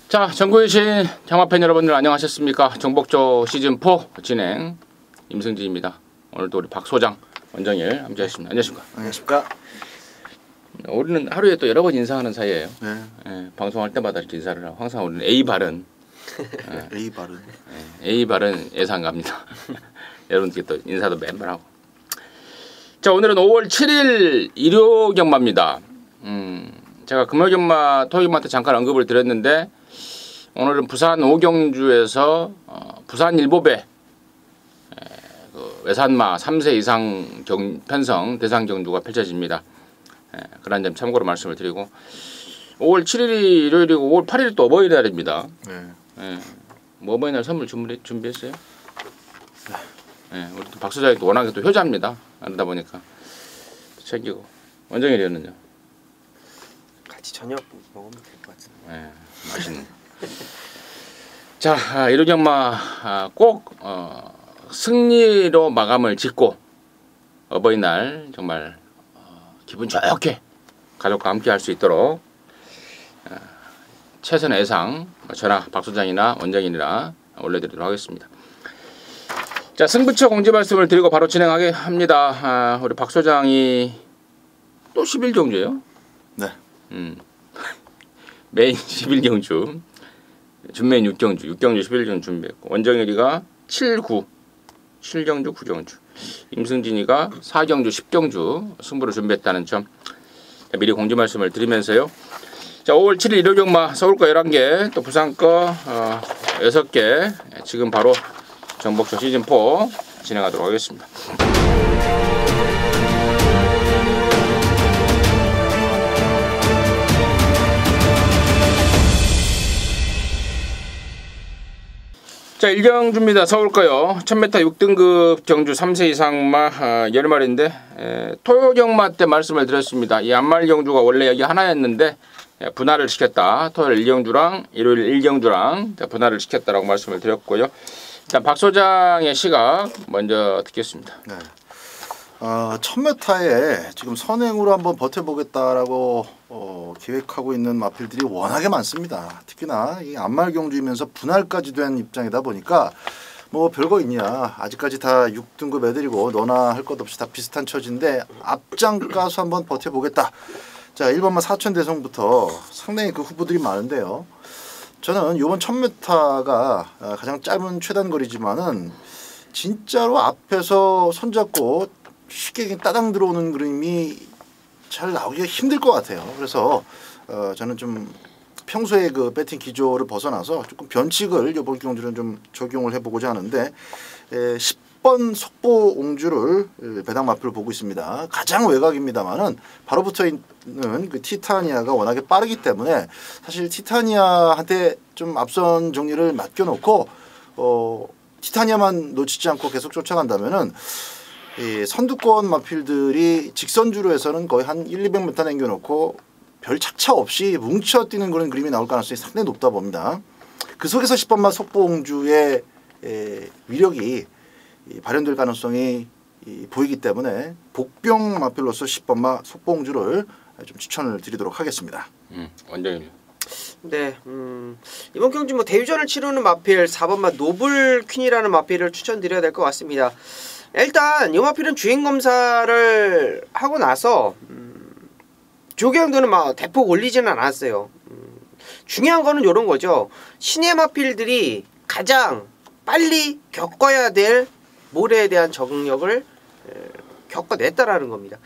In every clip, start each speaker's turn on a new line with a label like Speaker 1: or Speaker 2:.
Speaker 1: 자, 전국이신 장마팬 여러분들 안녕하셨습니까? 정복조 시즌4 진행 임승진입니다. 오늘도 우리 박 소장, 원정일 함께하셨습니다. 안녕하십니까?
Speaker 2: 안녕하십니까?
Speaker 1: 우리는 하루에 또 여러 번 인사하는 사이예요.
Speaker 2: 네.
Speaker 1: 예, 방송할 때마다 이렇게 인사를 하고 항상 우리는 A 발언,
Speaker 2: A 발언,
Speaker 1: A 발언 예상 갑니다. 여러분들께 또 인사도 맨날 하고. 자, 오늘은 5월 7일 일요 경마입니다. 제가 금요 경마, 토요 경마 때 잠깐 언급을 드렸는데 오늘은 부산 오경주에서 부산 일보배 그 외산마 3세 이상 편성 대상 경주가 펼쳐집니다. 그런 점 참고로 말씀을 드리고 5월 7일이 일요일이고 5월 8일이 또 어버이날입니다.
Speaker 2: 네.
Speaker 1: 뭐 어버이날 선물 준비했어요? 네. 우리 또 박 소장이 또 워낙에 또 효자입니다. 그러다 보니까 챙기고 원정일이었는요.
Speaker 3: 같이 저녁 먹으면 될 것 같은데.
Speaker 1: 네, 맛있는. 자, 일요 경마 꼭 승리로 마감을 짓고 어버이날 정말 기분 좋게 가족과 함께 할 수 있도록 최선의 예상 저나 박 소장이나 원장이나 올려드리도록 하겠습니다. 자, 승부처 공지 말씀을 드리고 바로 진행하게 합니다. 우리 박 소장이 또 11경주예요?
Speaker 2: 네.
Speaker 1: 메인 11경주, 준메인 6경주 11경주 준비했고 원정일이가 7, 9, 7경주, 9경주, 임승진이가 4경주, 10경주 승부를 준비했다는 점 미리 공지 말씀을 드리면서요. 자, 5월 7일 일요 경마 서울 거 11개, 또 부산 거 6개 지금 바로 정복조 시즌4 진행하도록 하겠습니다. 자, 1경주입니다. 서울 거요. 1000m 6등급 경주 3세 이상마 10마리인데 토요 경마 때 말씀을 드렸습니다. 이 안말 경주가 원래 여기 하나였는데 분할을 시켰다. 토요일 1경주랑 일요일 1경주랑 분할을 시켰다라고 말씀을 드렸고요. 일단 박 소장의 시각 먼저 듣겠습니다.
Speaker 2: 네. 1000m에 지금 선행으로 한번 버텨보겠다라고 계획하고 있는 마필들이 워낙에 많습니다. 특히나 이 안말 경주이면서 분할까지 된 입장이다 보니까 뭐 별거 있냐, 아직까지 다 6등급 애들이고 너나 할 것 없이 다 비슷한 처지인데 앞장 가서 한번 버텨보겠다. 자, 1번마 4000대성부터 상당히 그 후보들이 많은데요. 저는 이번 1000m가 가장 짧은 최단거리지만은 진짜로 앞에서 손잡고 쉽게 따당 들어오는 그림이 잘 나오기가 힘들 것 같아요. 그래서 저는 좀 평소에 그 배팅 기조를 벗어나서 조금 변칙을 이번 경주는 좀 적용을 해보고자 하는데 10번 속보옹주를 배당 마표를 보고 있습니다. 가장 외곽입니다만은 바로 붙어 있는 그 티타니아가 워낙에 빠르기 때문에 사실 티타니아한테 좀 앞선 정리를 맡겨놓고 티타니아만 놓치지 않고 계속 쫓아간다면은 이 선두권 마필들이 직선주로 해서는 거의 한 100-200m 남겨놓고 별 착차 없이 뭉쳐 뛰는 그런 그림이 나올 가능성이 상당히 높다 봅니다. 그 속에서 10번마 속보옹주의 위력이 발현될 가능성이 보이기 때문에 복병 마필로서 10번마 속보옹주를 좀 추천을 드리도록 하겠습니다.
Speaker 1: 원장님.
Speaker 3: 네, 이번 경주 뭐 대유전을 치르는 마필 4번마 노블퀸이라는 마필을 추천드려야 될 것 같습니다. 일단 이 마필은 주행 검사를 하고 나서 조경도는 막 대폭 올리지는 않았어요. 중요한 거는 이런 거죠. 신예 마필들이 가장 빨리 겪어야 될 모래에 대한 적응력을 겪어냈다라는 겁니다.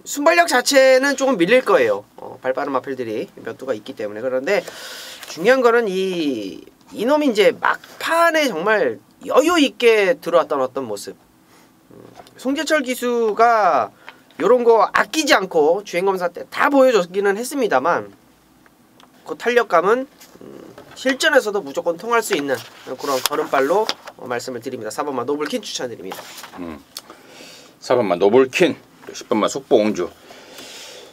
Speaker 3: 순발력 자체는 조금 밀릴 거예요. 발빠른 마필들이 몇 두가 있기 때문에. 그런데 중요한 거는 이놈이 이제 막판에 정말 여유 있게 들어왔던 어떤 모습. 송재철 기수가 요런 거 아끼지 않고 주행검사 때 다 보여줬기는 했습니다만 그 탄력감은 실전에서도 무조건 통할 수 있는 그런 걸음발로 말씀을 드립니다. 4번마 노블킨 추천드립니다.
Speaker 1: 4번마 노블킨, 10번마 속보옹주.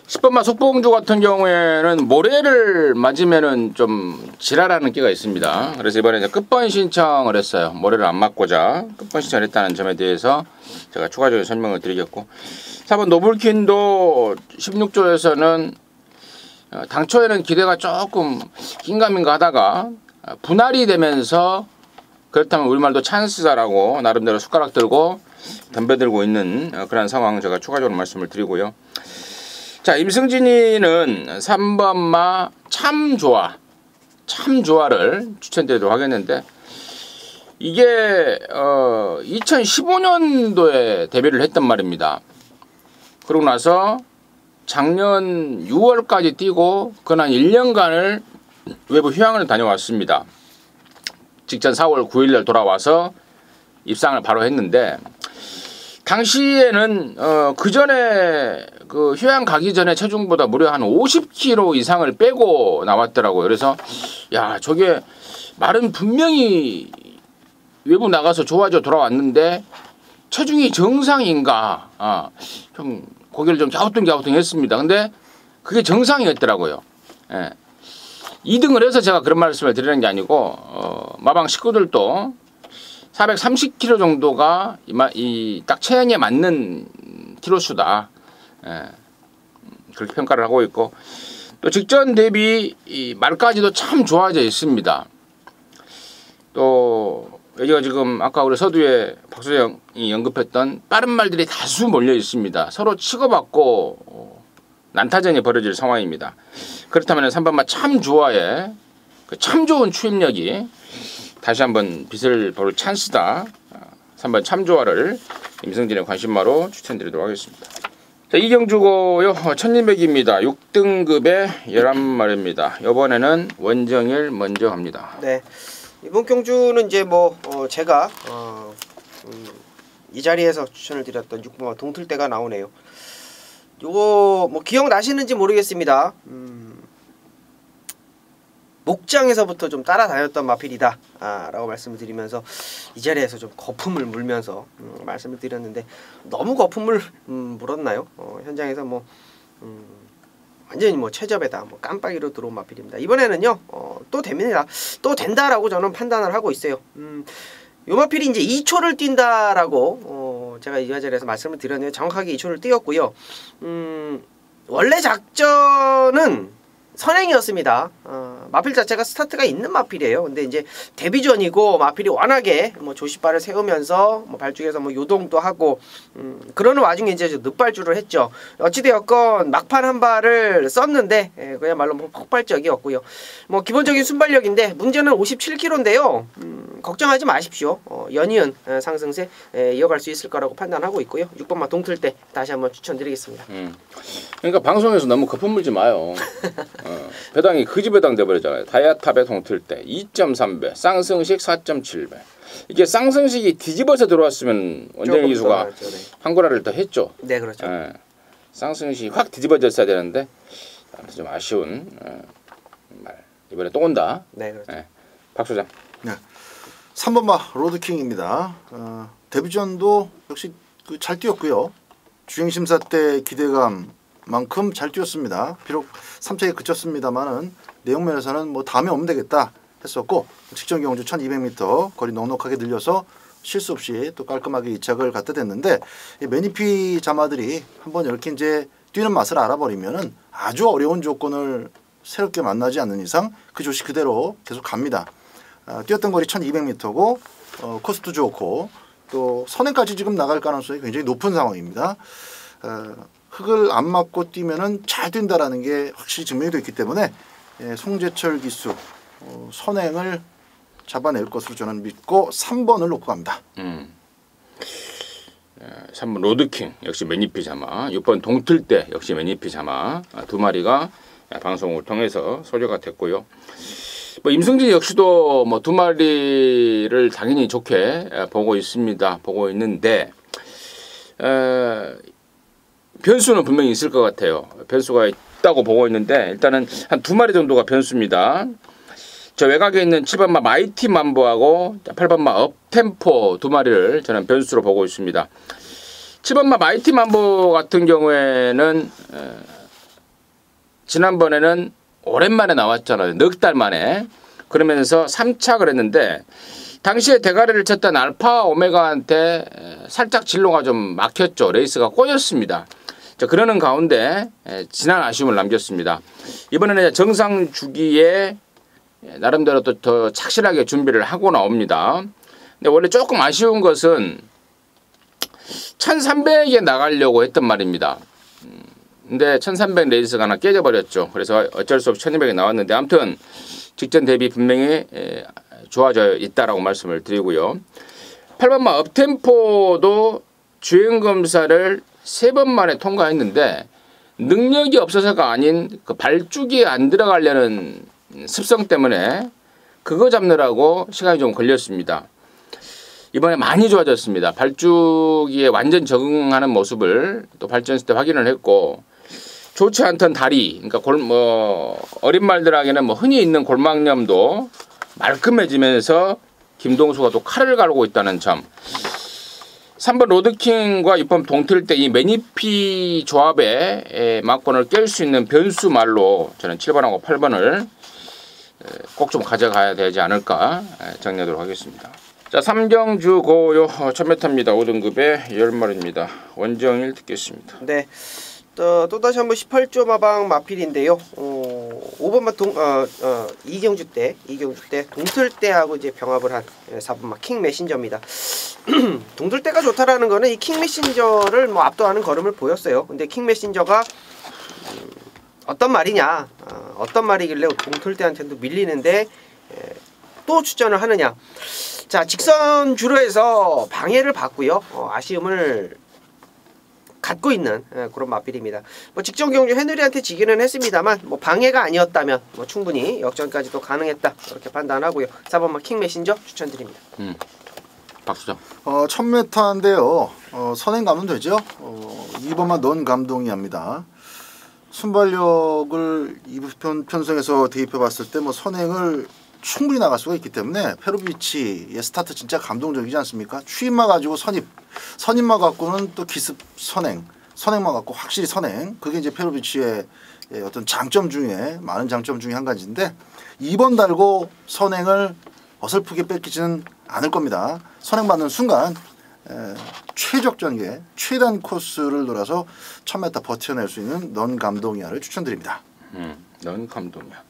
Speaker 1: 10번마 속보옹주 같은 경우에는 모래를 맞으면은 좀 지랄하는 끼가 있습니다. 그래서 이번에 이제 끝번 신청을 했어요. 모래를 안 맞고자 끝번 신청을 했다는 점에 대해서 제가 추가적인 설명을 드리겠고, 4번 노블킨도 16조에서는 당초에는 기대가 조금 긴가민가 하다가 분할이 되면서 그렇다면 우리말도 찬스다라고 나름대로 숟가락 들고 덤벼들고 있는 그런 상황 제가 추가적으로 말씀을 드리고요. 자, 임승진이는 3번 마 참 좋아를 추천드리도록 하겠는데 이게 2015년도에 데뷔를 했단 말입니다. 그러고 나서 작년 6월까지 뛰고 그한 1년간을 외부 휴양을 다녀왔습니다. 직전 4월 9일날 돌아와서 입상을 바로 했는데 당시에는 그 전에 그 휴양 가기 전에 체중보다 무려 한 50kg 이상을 빼고 나왔더라고요. 그래서 야, 저게 말은 분명히 외부 나가서 좋아져 돌아왔는데 체중이 정상인가? 좀 고개를 좀 갸우뚱했습니다. 근데 그게 정상이었더라고요. 예. 2등을 해서 제가 그런 말씀을 드리는 게 아니고 마방 식구들도 430kg 정도가 이 딱 체형에 맞는 키로수다. 예. 그렇게 평가를 하고 있고 또 직전 대비 이 말까지도 참 좋아져 있습니다. 또 여기가 지금 아까 우리 서두에 박수영이 언급했던 빠른 말들이 다수 몰려 있습니다. 서로 치고받고 난타전이 벌어질 상황입니다. 그렇다면 3번마 참 좋아해 그 참 좋은 추임력이 다시 한번 빛을 볼 찬스다. 3번 참 좋아를 임승진의 관심마로 추천드리도록 하겠습니다. 자, 이경주고요. 1200입니다. 6등급의 11마리입니다. 이번에는 원정일 먼저 갑니다.
Speaker 3: 네. 이번 경주는 이제 뭐 제가 이 자리에서 추천을 드렸던 6번 동틀대가 나오네요. 요거 뭐 기억나시는지 모르겠습니다. 목장에서부터 좀 따라다녔던 마필이다 라고 말씀을 드리면서 이 자리에서 좀 거품을 물면서 말씀을 드렸는데 너무 거품을 물었나요? 현장에서 뭐 완전히 뭐 최접에다 뭐 깜빡이로 들어온 마필입니다. 이번에는요 또 됩니다. 또 된다라고 저는 판단을 하고 있어요. 요 마필이 이제 2초를 뛴다라고 제가 이 자리에서 말씀을 드렸는데 정확하게 2초를 뛰었고요. 원래 작전은 선행이었습니다. 마필 자체가 스타트가 있는 마필이에요. 근데 이제 데뷔전이고 마필이 워낙에 뭐 조시발을 세우면서 뭐 발중에서 뭐 요동도 하고 그러는 와중에 이제 늦발주를 했죠. 어찌되었건 막판 한 발을 썼는데 그야말로 뭐 폭발적이었고요. 뭐 기본적인 순발력인데 문제는 57kg인데요. 걱정하지 마십시오. 연이은 상승세 이어갈 수 있을 거라고 판단하고 있고요. 6번마 동틀대 다시 한번 추천드리겠습니다.
Speaker 1: 그러니까 방송에서 너무 거품 물지 마요. 배당이 그지배당 돼버렸잖아요. 다이아탑에 동틀대 2.3배, 쌍승식 4.7배. 이게 쌍승식이 뒤집어서 들어왔으면 원정일 기수가 한 고라를 더 했죠.
Speaker 3: 네, 그렇죠.
Speaker 1: 쌍승식이 확 뒤집어졌어야 되는데 좀 아쉬운 말. 이번에 또 온다.
Speaker 3: 네, 그렇죠.
Speaker 1: 박 소장.
Speaker 2: 네. 3번마 로드킹입니다. 데뷔전도 역시 잘 뛰었고요. 주행심사 때 기대감만큼 잘 뛰었습니다. 비록 3차에 그쳤습니다만은 내용면에서는 뭐 다음에 오면 되겠다 했었고 직전 경주 1200m 거리 넉넉하게 늘려서 실수 없이 또 깔끔하게 2착을 갖다 댔는데 이 매니피 자마들이 한번 이렇게 이제 뛰는 맛을 알아버리면은 아주 어려운 조건을 새롭게 만나지 않는 이상 그 조시 그대로 계속 갑니다. 뛰었던 거리 1200m고 코스도 좋고 또 선행까지 지금 나갈 가능성이 굉장히 높은 상황입니다. 흙을 안 맞고 뛰면은 잘 뛴다라는 게 확실히 증명이 됐기 때문에 송재철 기수 선행을 잡아낼 것으로 저는 믿고 3번을 놓고 갑니다.
Speaker 1: 3번 로드킹 역시 매니피 자마, 6번 동틀대 역시 매니피 자마 두 마리가 방송을 통해서 소개가 됐고요. 뭐 임승진 역시도 뭐 두 마리를 당연히 좋게 보고 있습니다. 보고 있는데 변수는 분명히 있을 것 같아요. 변수가 있다고 보고 있는데 일단은 한 두 마리 정도가 변수입니다. 저 외곽에 있는 7번마 마이티 만보하고 8번마 업템포 두 마리를 저는 변수로 보고 있습니다. 7번마 마이티 만보 같은 경우에는 지난번에는 오랜만에 나왔잖아요. 넉 달 만에. 그러면서 3착을 했는데 당시에 대가리를 쳤던 알파 오메가한테 살짝 진로가 좀 막혔죠. 레이스가 꼬였습니다. 자, 그러는 가운데 지난 아쉬움을 남겼습니다. 이번에는 정상 주기에 나름대로 또 더 착실하게 준비를 하고 나옵니다. 근데 원래 조금 아쉬운 것은 1300에 나가려고 했단 말입니다. 근데 1300 레이스가 하나 깨져버렸죠. 그래서 어쩔 수 없이 1200에 나왔는데 아무튼 직전 대비 분명히 좋아져 있다라고 말씀을 드리고요. 8번마 업템포도 주행검사를 3번 만에 통과했는데 능력이 없어서가 아닌 그 발주기에 안 들어가려는 습성 때문에 그거 잡느라고 시간이 좀 걸렸습니다. 이번에 많이 좋아졌습니다. 발주기에 완전 적응하는 모습을 또 발전했을 때 확인을 했고 좋지 않던 다리, 그러니까 어린 말들에게는 흔히 있는 골막염도 말끔해지면서 김동수가 또 칼을 갈고 있다는 점. 3번 로드킹과 6번 동틀 때 이 매니피 조합에 막권을 깰 수 있는 변수 말로 저는 7번하고 8번을 꼭 좀 가져가야 되지 않을까 정리하도록 하겠습니다. 자, 삼경주 고요 1000m입니다. 5등급의 10마리입니다. 원정일 듣겠습니다.
Speaker 3: 네. 또다시 한번 18조 마방 마필인데요. 5번마 이경주 때 동틀 때하고 이제 병합을 한 4번마 킹 메신저입니다. 동틀 때가 좋다라는 거는 이 킹 메신저를 압도하는 걸음을 보였어요. 근데 킹 메신저가 어떤 말이냐, 어떤 말이길래 동틀 때한테도 밀리는데 또 출전을 하느냐. 자, 직선 주로에서 방해를 받고요. 아쉬움을 갖고 있는 그런 마필입니다. 직전 경주 헤누리한테 지기는 했습니다만 방해가 아니었다면 충분히 역전까지도 가능했다 이렇게 판단하고요. 4번마 킹 메신저 추천드립니다.
Speaker 1: 박수정.
Speaker 2: 1000m인데요. 선행 가면 되죠. 2번만 넌 감동이 합니다. 순발력을 편성해서 대입해 봤을 때 선행을 충분히 나갈 수가 있기 때문에 페로비치의 스타트 진짜 감동적이지 않습니까? 추임만 가지고 선임만 갖고는 또 기습 선행만 갖고 확실히 선행. 그게 이제 페로비치의 어떤 장점 중에 많은 장점 중에 한 가지인데 2번 달고 선행을 어설프게 뺏기지는 않을 겁니다. 선행 받는 순간 최적 전개, 최단 코스를 돌아서 1000m 버텨낼 수 있는 넌 감동이야를 추천드립니다.
Speaker 1: 넌 감동이야.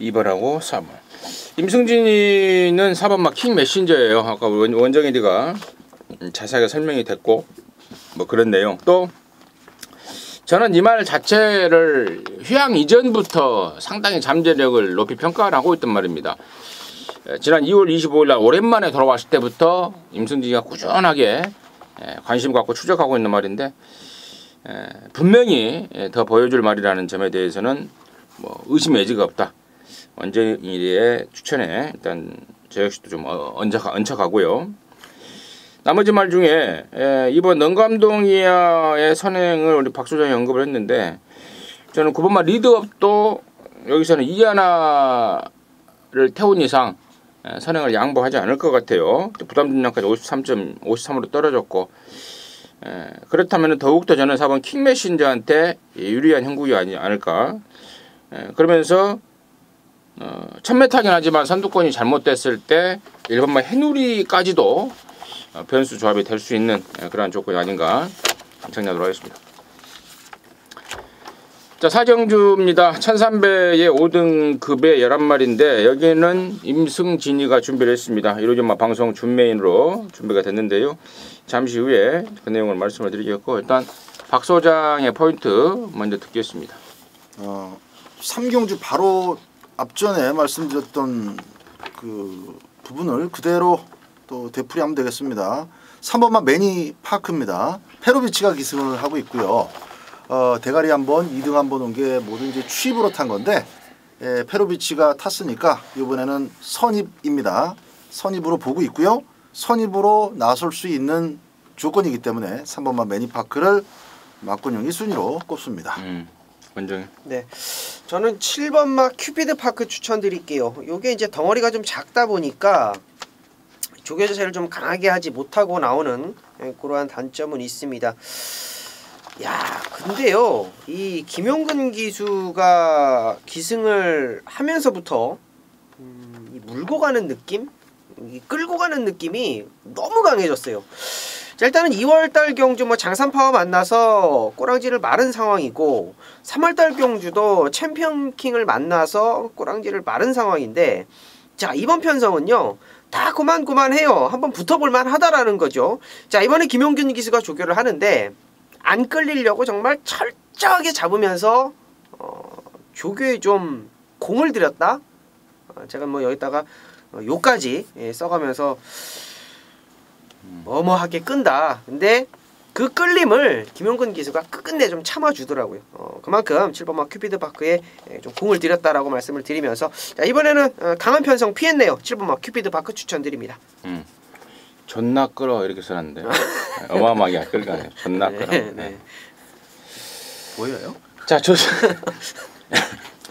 Speaker 1: 2번하고 4번. 임승진이는 4번마 킹 메신저예요. 아까 원정일이가 자세하게 설명이 됐고 그런 내용. 또 저는 이 말 자체를 휴양 이전부터 상당히 잠재력을 높이 평가를 하고 있단 말입니다. 지난 2월 25일 날 오랜만에 돌아왔을 때부터 임승진이가 꾸준하게 관심 갖고 추적하고 있는 말인데 분명히 더 보여줄 말이라는 점에 대해서는 의심의 여지가 없다. 원정일의 추천에 일단 저 역시도 좀 얹혀가고요. 나머지 말 중에 이번 넌감동이야의 선행을 우리 박소장이 언급을 했는데 저는 9번만 리드업도 여기서는 이하나를 태운 이상 선행을 양보하지 않을 것 같아요. 부담 중량까지 53.53으로 떨어졌고 그렇다면 더욱더 저는 4번 킹메신저한테 유리한 형국이 않을까. 그러면서 1000m긴 하지만 선두권이 잘못됐을 때 1번만 해누리까지도 변수 조합이 될 수 있는 그러한 조건이 아닌가 정리하도록 하겠습니다. 자, 사정주입니다. 1300의 5등급의 11마리인데 여기는 임승진이가 준비를 했습니다. 1호전마 방송 준메인으로 준비가 됐는데요. 잠시 후에 그 내용을 말씀을 드리겠고 일단 박 소장의 포인트 먼저 듣겠습니다.
Speaker 2: 3경주 바로 앞전에 말씀드렸던 그 부분을 그대로 또 되풀이하면 되겠습니다. 3번만 매니 파크입니다. 페로비치가 기승을 하고 있고요. 대가리 한번 2등 한번 온 게 모두 이제 취입으로 탄 건데 페로비치가 탔으니까 이번에는 선입입니다. 선입으로 보고 있고요. 선입으로 나설 수 있는 조건이기 때문에 3번만 매니 파크를 막군용이 순위로 꼽습니다.
Speaker 1: 원정이.
Speaker 3: 네, 저는 7번마 큐피드 파크 추천드릴게요. 요게 이제 덩어리가 좀 작다 보니까 조교 자세를 좀 강하게 하지 못하고 나오는 그러한 단점은 있습니다. 야, 근데요, 이 김용근 기수가 기승을 하면서부터 이 물고 가는 느낌, 이 끌고 가는 느낌이 너무 강해졌어요. 자, 일단은 2월달 경주 뭐 장산파와 만나서 꼬랑지를 마른 상황이고 3월달 경주도 챔피언킹을 만나서 꼬랑지를 마른 상황인데 자, 이번 편성은요 다 고만고만해요. 한번 붙어볼만 하다라는 거죠. 자, 이번에 김용균 기수가 조교를 하는데 안 끌리려고 정말 철저하게 잡으면서 조교에 좀 공을 들였다. 제가 뭐 여기다가 요까지 써가면서 뭐뭐하게 끈다. 근데 그 끌림을 김용근 기수가 끝끝내 좀 참아주더라고요. 그만큼 7번마 큐피드 파크에 좀 공을 들였다라고 말씀을 드리면서 자, 이번에는 강한 편성 피했네요. 7번마 큐피드 파크 추천드립니다.
Speaker 1: 존나 끌어 이렇게 써놨는데 어마어마하게 끌가네. 존나 끌어.
Speaker 3: 네.
Speaker 2: 보여요?
Speaker 1: 자,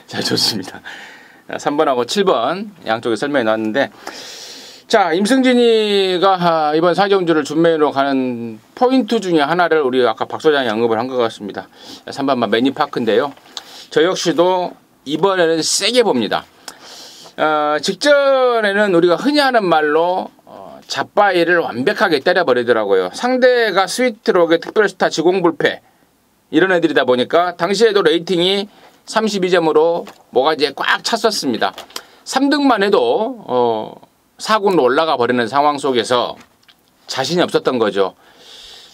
Speaker 1: 자, 좋습니다. 3번하고 7번 양쪽에 설명이 나왔는데 자, 임승진이가 이번 사경주를 준메이로 가는 포인트 중에 하나를 우리 아까 박 소장이 언급을 한 것 같습니다. 3번만 매니파크인데요. 저 역시도 이번에는 세게 봅니다. 직전에는 우리가 흔히 하는 말로 잡바이를 완벽하게 때려버리더라고요. 상대가 스위트록의 특별스타 지공불패 이런 애들이다 보니까 당시에도 레이팅이 32점으로 모가지에 꽉 찼었습니다. 3등만 해도 4군으로 올라가 버리는 상황 속에서 자신이 없었던 거죠.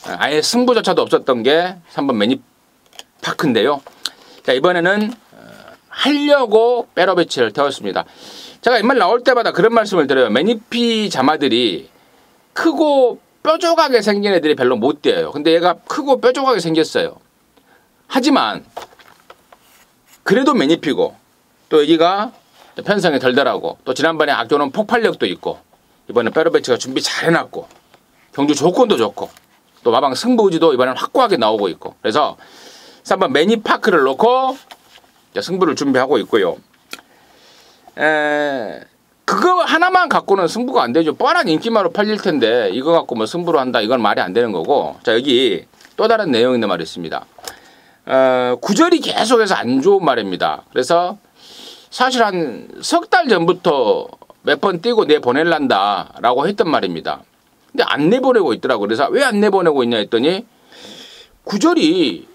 Speaker 1: 아예 승부조차도 없었던 게 3번 매니파크인데요. 자, 이번에는 하려고 빼러배치를 태웠습니다. 제가 이 말 나올 때마다 그런 말씀을 드려요. 매니피 자마들이 크고 뾰족하게 생긴 애들이 별로 못 뛰어요. 근데 얘가 크고 뾰족하게 생겼어요. 하지만 그래도 매니피고 또 여기가 편성이 덜덜하고 또 지난번에 악조는 폭발력도 있고 이번에 빼러배치가 준비 잘 해놨고 경주 조건도 좋고 또 마방 승부 의지도 이번엔 확고하게 나오고 있고 그래서 3번 매니파크를 놓고 승부를 준비하고 있고요. 그거 하나만 갖고는 승부가 안 되죠. 뻔한 인기마로 팔릴 텐데 이거 갖고 뭐 승부로 한다 이건 말이 안 되는 거고. 자, 여기 또 다른 내용이 있는 말이 있습니다. 구절이 계속해서 안 좋은 말입니다. 그래서 사실 한 석 달 전부터 몇 번 뛰고 내보낼란다 라고 했던 말입니다. 근데 안 내보내고 있더라고요. 그래서 왜 안 내보내고 있냐 했더니 구절이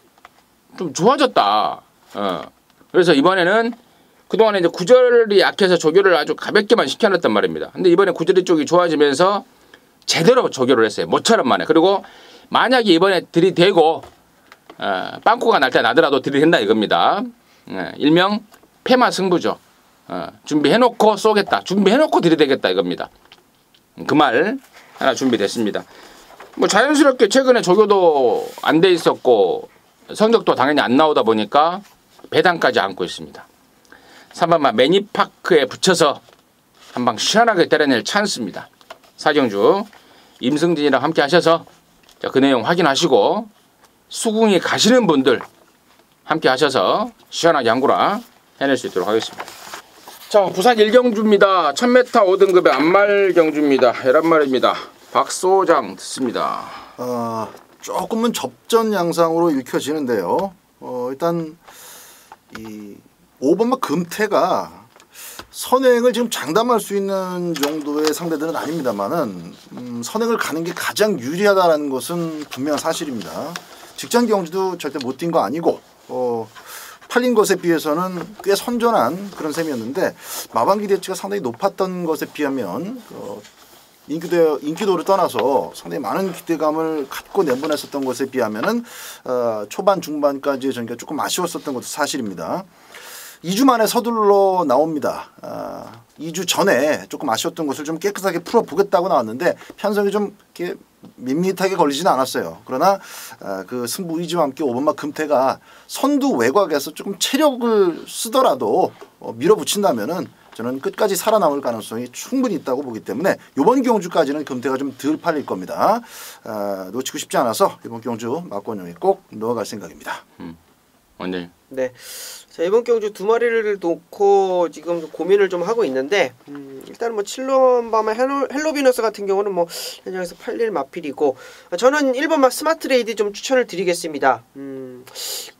Speaker 1: 좀 좋아졌다. 그래서 이번에는 그동안에 이제 구절이 약해서 조교를 아주 가볍게만 시켜놨단 말입니다. 근데 이번에 구절이 쪽이 좋아지면서 제대로 조교를 했어요. 모처럼 만에. 그리고 만약에 이번에 들이대고 빵꾸가 날 때 나더라도 들이댄다 이겁니다. 일명 패마 승부죠. 준비해놓고 쏘겠다. 준비해놓고 들이대겠다 이겁니다. 그 말 하나 준비됐습니다. 뭐 자연스럽게 최근에 조교도 안 돼 있었고 성적도 당연히 안 나오다 보니까 배당까지 안고 있습니다. 3번만 매니파크에 붙여서 한방 시원하게 때려낼 찬스입니다. 사경주 임승진이랑 함께 하셔서 그 내용 확인하시고 수궁이 가시는 분들 함께 하셔서 시원하게 한구라 해낼 수 있도록 하겠습니다. 자, 부산 1경주입니다. 1000m 5등급의 안말 경주입니다. 11마리입니다. 박소장 듣습니다.
Speaker 2: 조금은 접전 양상으로 읽혀지는데요. 일단 이 5번마 금태가 선행을 지금 장담할 수 있는 정도의 상대들은 아닙니다만은 선행을 가는 게 가장 유리하다는 것은 분명한 사실입니다. 직전 경주도 절대 못 뛴 거 아니고 팔린 것에 비해서는 꽤 선전한 그런 셈이었는데 마방 기대치가 상당히 높았던 것에 비하면 인기도를 떠나서 상당히 많은 기대감을 갖고 내보냈었던 것에 비하면은 초반 중반까지의 전개가 조금 아쉬웠었던 것도 사실입니다. 2주 만에 서둘러 나옵니다. 2주 전에 조금 아쉬웠던 것을 좀 깨끗하게 풀어보겠다고 나왔는데 편성이 좀 이렇게 밋밋하게 걸리지는 않았어요. 그러나 그 승부 의지와 함께 5번마 금태가 선두 외곽에서 조금 체력을 쓰더라도 밀어붙인다면은 저는 끝까지 살아남을 가능성이 충분히 있다고 보기 때문에 이번 경주까지는 금태가 좀 덜 팔릴 겁니다. 놓치고 싶지 않아서 이번 경주 막권용에 꼭 넣어갈 생각입니다.
Speaker 1: 원장님.
Speaker 3: 네. 자, 이번 경주 두 마리를 놓고 지금 고민을 좀 하고 있는데 일단 뭐 7번마 헬로비너스 같은 경우는 뭐 현장에서 팔릴 마필이고 저는 1번마 스마트레이드 좀 추천을 드리겠습니다.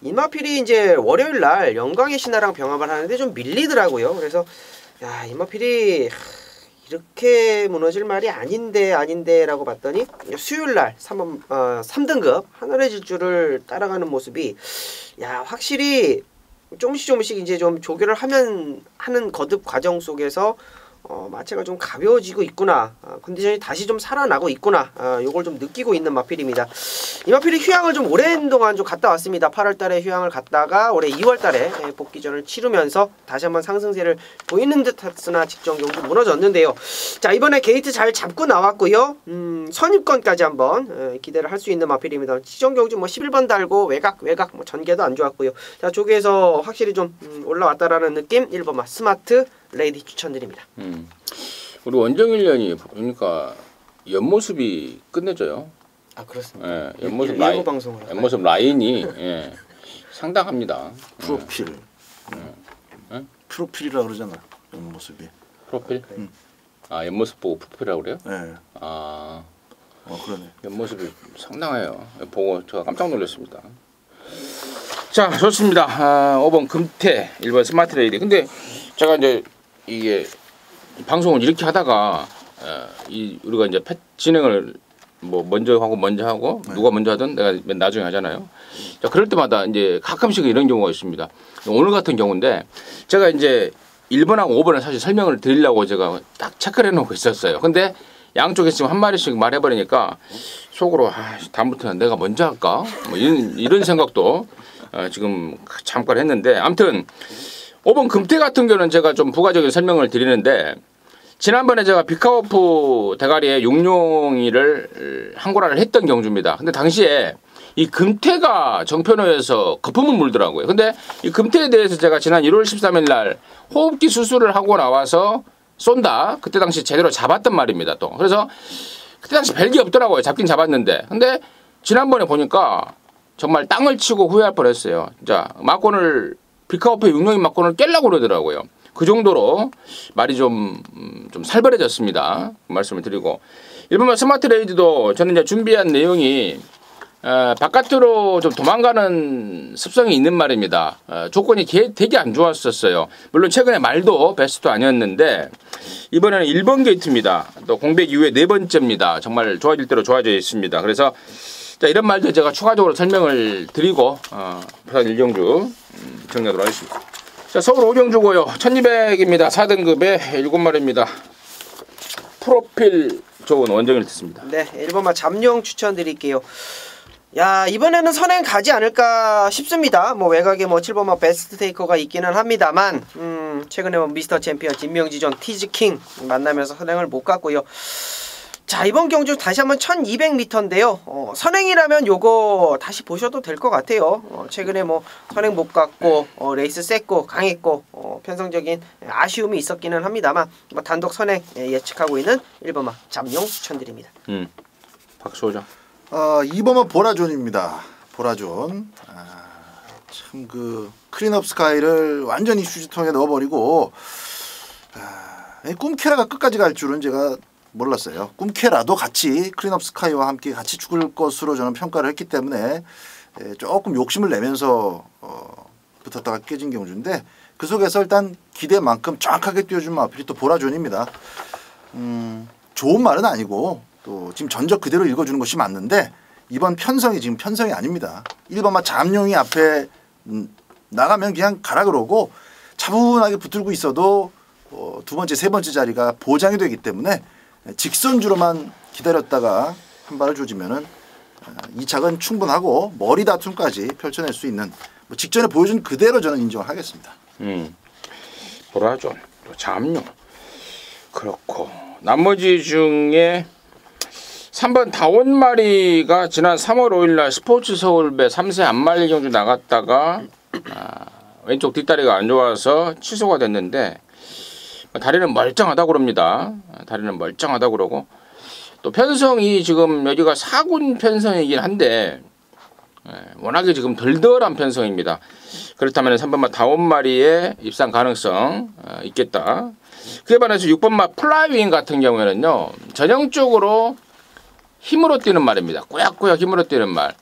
Speaker 3: 이 마필이 이제 월요일 날 영광의 신화랑 병합을 하는데 좀 밀리더라고요. 그래서 야, 이 마필이 이렇게 무너질 말이 아닌데라고 봤더니 수요일날 3등급 하늘의 질주를 따라가는 모습이 야 확실히 조금씩 이제 좀 조결을 하는 거듭 과정 속에서 마체가 좀 가벼워지고 있구나. 컨디션이 다시 좀 살아나고 있구나. 요걸 좀 느끼고 있는 마필입니다. 이 마필이 휴양을 좀 오랜 동안 좀 갔다 왔습니다. 8월 달에 휴양을 갔다가 올해 2월 달에 복귀전을 치르면서 다시 한번 상승세를 보이는 듯 했으나 직전 경기 무너졌는데요. 자, 이번에 게이트 잘 잡고 나왔고요. 선입권까지 한번 기대를 할 수 있는 마필입니다. 직전 경기 뭐 11번 달고 외곽 뭐 전개도 안 좋았고요. 자, 조기에서 확실히 좀 올라왔다라는 느낌 1번마 스마트 레이디 추천드립니다.
Speaker 1: 우리 원정일 년이 보니까 옆모습이 끝내줘요.
Speaker 3: 아 그렇습니다.
Speaker 1: 예, 옆모습 라인이 예, 상당합니다.
Speaker 2: 프로필. 프로필이라 그러잖아. 옆모습이.
Speaker 1: 프로필? 아 옆모습 보고 프로필이라고 그래요?
Speaker 2: 네.
Speaker 1: 아,
Speaker 2: 그러네.
Speaker 1: 옆모습이 상당해요. 보고 제가 깜짝 놀랐습니다. 자, 좋습니다. 5번 금태, 1번 스마트 레이디. 근데 제가 이제 이게 방송을 이렇게 하다가 우리가 이제 진행을 뭐 먼저 하고
Speaker 2: 네.
Speaker 1: 누가 먼저 하든 내가 맨 나중에 하잖아요. 자, 그럴 때마다 이제 가끔씩 이런 경우가 있습니다. 오늘 같은 경우인데 제가 이제 1번하고 5번을 사실 설명을 드리려고 제가 딱 체크를 해놓고 있었어요. 근데 양쪽에 지금 한 마리씩 말해버리니까 속으로 다음부터는 내가 먼저 할까? 뭐 이런 생각도 지금 잠깐 했는데 아무튼 5번 금태 같은 경우는 제가 좀 부가적인 설명을 드리는데 지난번에 제가 비카오프 대가리에 용룡이를 항고라를 했던 경주입니다. 근데 당시에 이 금태가 정편호에서 거품을 물더라고요. 근데 이 금태에 대해서 제가 지난 1월 13일 날 호흡기 수술을 하고 나와서 쏜다. 그때 당시 제대로 잡았단 말입니다. 또 그래서 그때 당시 별게 없더라고요. 잡긴 잡았는데 근데 지난번에 보니까 정말 땅을 치고 후회할 뻔했어요. 자, 막권을 비카오프의 용룡이 막권을 깰라고 그러더라고요. 그 정도로 말이 좀 살벌해졌습니다. 그 말씀을 드리고 1번만 스마트 레이디도 저는 이제 준비한 내용이 바깥으로 좀 도망가는 습성이 있는 말입니다. 조건이 되게 안 좋았었어요. 물론 최근에 말도 베스트도 아니었는데 이번에는 1번 게이트입니다. 또 공백 이후에 4번째입니다. 정말 좋아질 대로 좋아져 있습니다. 그래서 자, 이런 말도 제가 추가적으로 설명을 드리고 부산 1경주 정리하도록 하겠습니다. 자, 서울 5경주고요. 1200입니다. 4등급에 7마리입니다. 프로필 좋은 원정일 듣습니다.
Speaker 3: 네, 1번마 잠룡 추천드릴게요. 야, 이번에는 선행 가지 않을까 싶습니다. 뭐 외곽에 뭐 7번마 베스트 테이커가 있기는 합니다만 최근에 뭐 미스터 챔피언 진명지존 티즈킹 만나면서 선행을 못 갔고요. 자, 이번 경주 다시 한번 1200m인데요. 선행이라면 요거 다시 보셔도 될 것 같아요. 최근에 뭐 선행 못 갔고 레이스 셌고 강했고 편성적인 아쉬움이 있었기는 합니다만 뭐 단독 선행 예측하고 있는 1번마 잠룡 추천드립니다.
Speaker 1: 박수호장.
Speaker 2: 2번은 보라존입니다. 보라존. 참 그 클린업 스카이를 완전히 휴지통에 넣어버리고 꿈캐라가 끝까지 갈 줄은 제가 몰랐어요. 꿈캐라도 같이 클린업 스카이와 함께 같이 죽을 것으로 저는 평가를 했기 때문에 조금 욕심을 내면서 붙었다가 깨진 경주인데 그 속에서 일단 기대만큼 정확하게 뛰어준 마필이 또 보라존입니다. 좋은 말은 아니고 또 지금 전적 그대로 읽어주는 것이 맞는데 이번 편성이 지금 편성이 아닙니다. 1번마 잠룡이 앞에 나가면 그냥 가라 그러고 차분하게 붙들고 있어도 두 번째, 세 번째 자리가 보장이 되기 때문에 직선주로만 기다렸다가 한 발을 조지면은 이 착은 충분하고 머리 다툼까지 펼쳐낼 수 있는 뭐 직전에 보여준 그대로 저는 인정을 하겠습니다.
Speaker 1: 보라존, 또 잠룡 그렇고 나머지 중에 3번 다원마리가 지난 3월 5일날 스포츠 서울배 3세 안말리 경주 나갔다가 왼쪽 뒷다리가 안 좋아서 취소가 됐는데 다리는 멀쩡하다고 그럽니다. 다리는 멀쩡하다고 그러고 또 편성이 지금 여기가 4군 편성이긴 한데 워낙에 지금 덜덜한 편성입니다. 그렇다면 3번마 다원마리의 입상 가능성 있겠다. 그에 반해서 6번마 플라이윙 같은 경우에는요. 전형적으로 힘으로 뛰는 말입니다. 꾸역꾸역 힘으로 뛰는 말.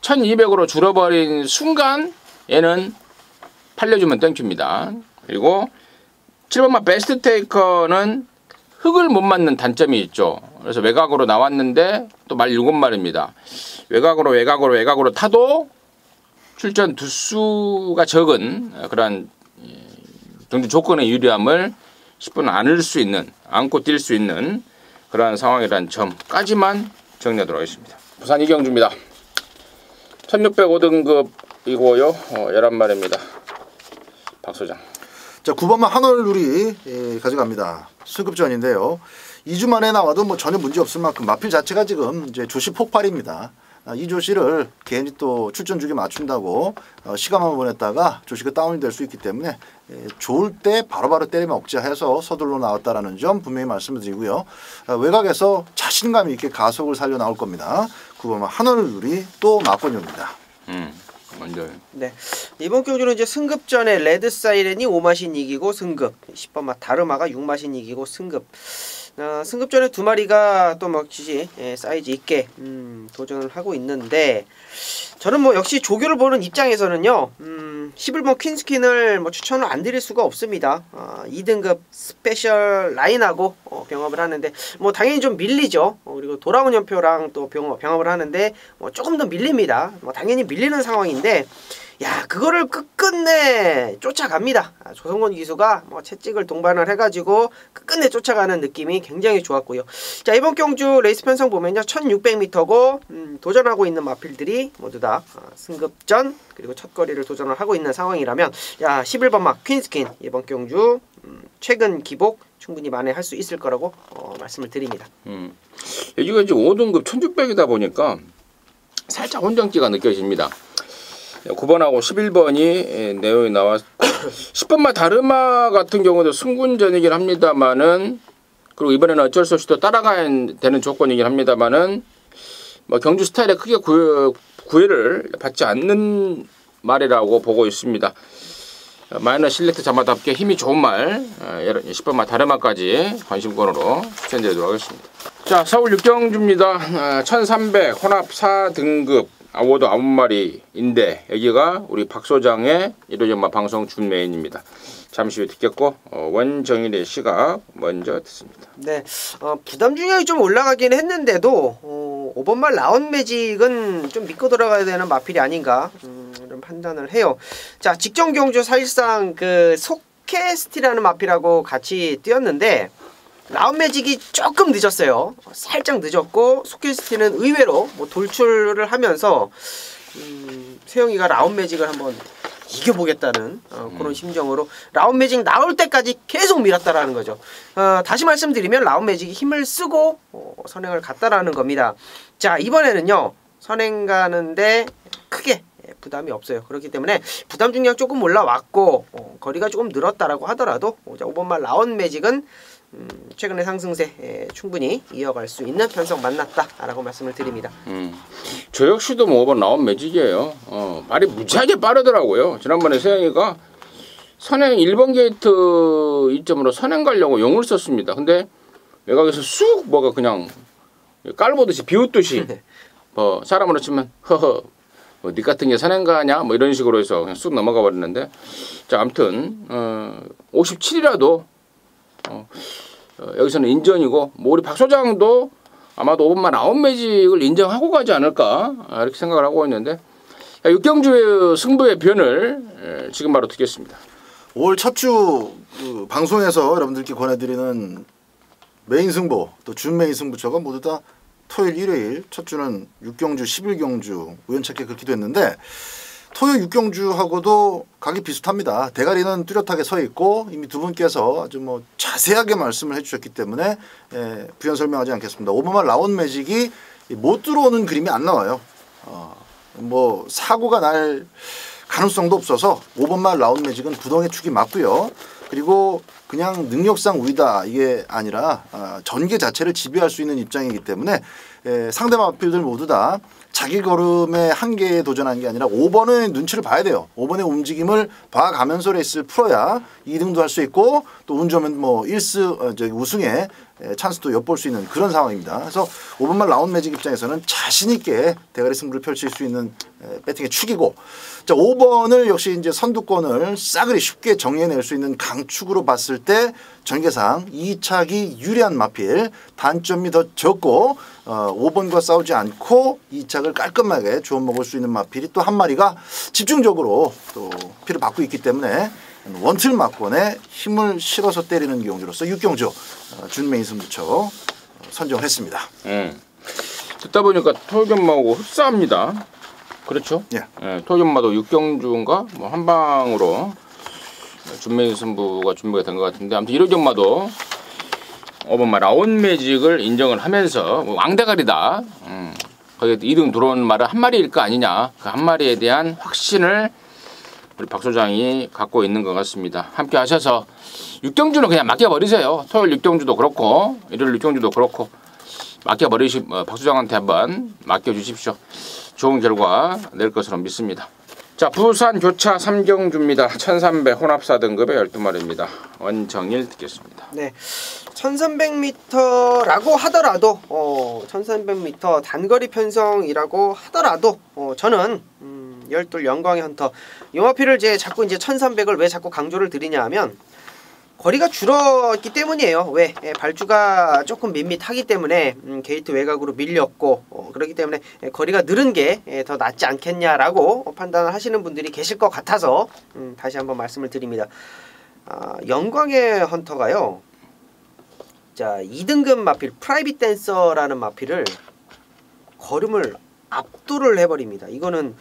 Speaker 1: 1200으로 줄어버린 순간 얘는 팔려주면 땡큐입니다. 그리고 7번마 베스트 테이커는 흙을 못 맞는 단점이 있죠. 그래서 외곽으로 나왔는데 또 말 7마리입니다. 외곽으로 타도 출전 두수가 적은 그런 경주 조건의 유리함을 10분 안고 뛸 수 있는 그러한 상황이라는 점까지만 정리하도록 하겠습니다. 부산 이경주입니다. 1605등급이고요. 11마리입니다. 박소장.
Speaker 2: 자, 9번만 한월누리 가져갑니다. 승급전인데요. 2주 만에 나와도 뭐 전혀 문제 없을 만큼 마필 자체가 지금 이제 조시 폭발입니다. 이 조시를 괜히 또 출전 주기 맞춘다고 시간만 보냈다가 조시가 다운이 될 수 있기 때문에 좋을 때 바로바로 때리면 억제해서 서둘러 나왔다라는 점 분명히 말씀을 드리고요. 외곽에서 자신감 있게 가속을 살려 나올 겁니다. 9번만 한월누리 또 막번용입니다.
Speaker 1: 먼저.
Speaker 3: 네, 이번 경주는 이제 승급전에 레드 사이렌이 5마신 이기고 승급, 10번마 다르마가 6마신 이기고 승급. 승급전에 두 마리가 또 역시 사이즈 있게 도전을 하고 있는데, 저는 뭐 역시 조교를 보는 입장에서는요, 11번 퀸스킨을 뭐 추천을 안 드릴 수가 없습니다. 2등급 스페셜 라인하고 병합을 하는데 뭐 당연히 좀 밀리죠. 그리고 돌아온 연표랑 또 병합을 하는데 뭐 조금 더 밀립니다. 뭐 당연히 밀리는 상황인데, 야, 그거를 끝끝내 쫓아갑니다. 조성권 기수가 뭐 채찍을 동반을 해가지고 끝끝내 쫓아가는 느낌이 굉장히 좋았고요. 자, 이번 경주 레이스 편성 보면요, 1600m고 도전하고 있는 마필들이 모두 다 승급전 그리고 첫 거리를 도전을 하고 있는 상황이라면, 야, 11번마 퀸스킨 이번 경주 최근 기복 충분히 만회할 수 있을 거라고 말씀을 드립니다.
Speaker 1: 여기가 이제 5등급 1600이다 보니까 살짝 혼정기가 느껴집니다. 9번하고 11번이 내용이 나왔. 10번마 다르마 같은 경우도 승군전이긴 합니다만은, 그리고 이번에는 어쩔 수 없이 또 따라가야 되는 조건이긴 합니다만은, 뭐 경주 스타일에 크게 구애를 받지 않는 말이라고 보고 있습니다. 마이너 실렉트 자마답게 힘이 좋은 말 10번마 다르마까지 관심권으로 추천드리도록 하겠습니다. 자, 서울 6경주입니다. 1300 혼합 4등급 아워드 9마리인데 여기가 우리 박소장의 일요전마 방송 준 메인입니다. 잠시 후에 듣겠고 원정일의 시각 먼저 듣습니다.
Speaker 3: 네, 부담 중량이 좀 올라가긴 했는데도 5번말 라운 매직은 좀 믿고 들어가야 되는 마필이 아닌가 이런 판단을 해요. 자, 직전 경주 사실상 그 소캐스티라는 마필하고 같이 뛰었는데 라운 매직이 조금 늦었어요. 살짝 늦었고, 소캐스티는 의외로 뭐 돌출을 하면서 세영이가 라운 매직을 한번 이겨보겠다는 그런 심정으로 라운 매직 나올 때까지 계속 밀었다라는 거죠. 다시 말씀드리면 라운 매직이 힘을 쓰고 선행을 갔다라는 겁니다. 자, 이번에는요, 선행 가는데 크게 부담이 없어요. 그렇기 때문에 부담 중량 조금 올라왔고 거리가 조금 늘었다라고 하더라도 5번말 라운 매직은 최근의 상승세 충분히 이어갈 수 있는 편성 만났다라고 말씀을 드립니다.
Speaker 1: 저 역시도 뭐 5번 라운 매직이에요. 말이 무지하게 빠르더라고요. 지난번에 세영이가 선행 1번 게이트 이점으로 선행 가려고 용을 썼습니다. 근데 외곽에서 쑥 뭐가 그냥 깔보듯이 비웃듯이 뭐 사람으로 치면 허허 뭐 니 같은 게 선행 가냐 뭐 이런 식으로 해서 그냥 쑥 넘어가 버렸는데, 자, 아무튼 57이라도 여기서는 인정이고, 뭐 우리 박 소장도 아마도 5번만 라운 매직을 인정하고 가지 않을까 이렇게 생각을 하고 있는데, 6경주의 승부의 변을 지금 바로 듣겠습니다.
Speaker 2: 5월 첫 주 방송에서 여러분들께 권해드리는 메인 승부 또 준메인 승부처가 모두 다 토요일 일요일, 첫 주는 6경주 11경주 우연찮게 그렇게 됐는데, 토요일 6경주하고도 각이 비슷합니다. 대가리는 뚜렷하게 서 있고 이미 두 분께서 아주 뭐 자세하게 말씀을 해주셨기 때문에 부연 설명하지 않겠습니다. 5번말 라운 매직이 못 들어오는 그림이 안 나와요. 뭐 사고가 날 가능성도 없어서 5번말 라운 매직은 부동의 축이 맞고요. 그리고 그냥 능력상 우위다 이게 아니라 전개 자체를 지배할 수 있는 입장이기 때문에 상대 마필들 모두 다 자기 걸음의 한계에 도전한 게 아니라 5번의 눈치를 봐야 돼요. 5번의 움직임을 봐가면서 레이스를 풀어야 2등도 할 수 있고 또 운 좋으면 뭐 우승에 찬스도 엿볼 수 있는 그런 상황입니다. 그래서 5번말 라운드 매직 입장에서는 자신 있게 대가리 승부를 펼칠 수 있는 배팅의 축이고, 자 5번을 역시 이제 선두권을 싸그리 쉽게 정리해낼 수 있는 강축으로 봤을 때 전개상 2착이 유리한 마필, 단점이 더 적고 5번과 싸우지 않고 2착을 깔끔하게 주워 먹을 수 있는 마필이 또 한 마리가 집중적으로 또 피를 받고 있기 때문에 원틀 막권에 힘을 실어서 때리는 경주로서 6경주 준메인 승부처 선정을 했습니다.
Speaker 1: 듣다 보니까 토요견마하고 흡사합니다. 그렇죠?
Speaker 2: 예.
Speaker 1: 토요견마도 6경주인가 뭐 한 방으로 준메인 승부가 준비가 된 것 같은데, 아무튼 1호견마도 5번말 라운 매직을 인정을 하면서 뭐 왕대가리다. 거기에 2등 들어온 말은 한 마리일 거 아니냐. 그 한 마리에 대한 확신을 우리 박 소장이 갖고 있는 것 같습니다. 함께 하셔서 6경주는 그냥 맡겨버리세요. 토요일 6경주도 그렇고 일요일 6경주도 그렇고 박 소장한테 한번 맡겨주십시오. 좋은 결과 낼 것으로 믿습니다. 자, 부산 교차 3경주입니다. 1300 혼합 4등급의 12마리입니다. 원정일 듣겠습니다.
Speaker 3: 네, 1300m라고 하더라도 1300m 단거리 편성이라고 하더라도 저는 열둘 영광의 헌터 요마피를 이제 자꾸 이제 1300을 왜 자꾸 강조를 드리냐 하면 거리가 줄었기 때문이에요. 왜? 발주가 조금 밋밋하기 때문에 게이트 외곽으로 밀렸고 그렇기 때문에 거리가 늘은 게 더 낫지 않겠냐라고 판단을 하시는 분들이 계실 것 같아서 다시 한번 말씀을 드립니다. 영광의 헌터가요, 자 2등급 마필 프라이빗 댄서라는 마필을 걸음을 압도를 해버립니다. 이거는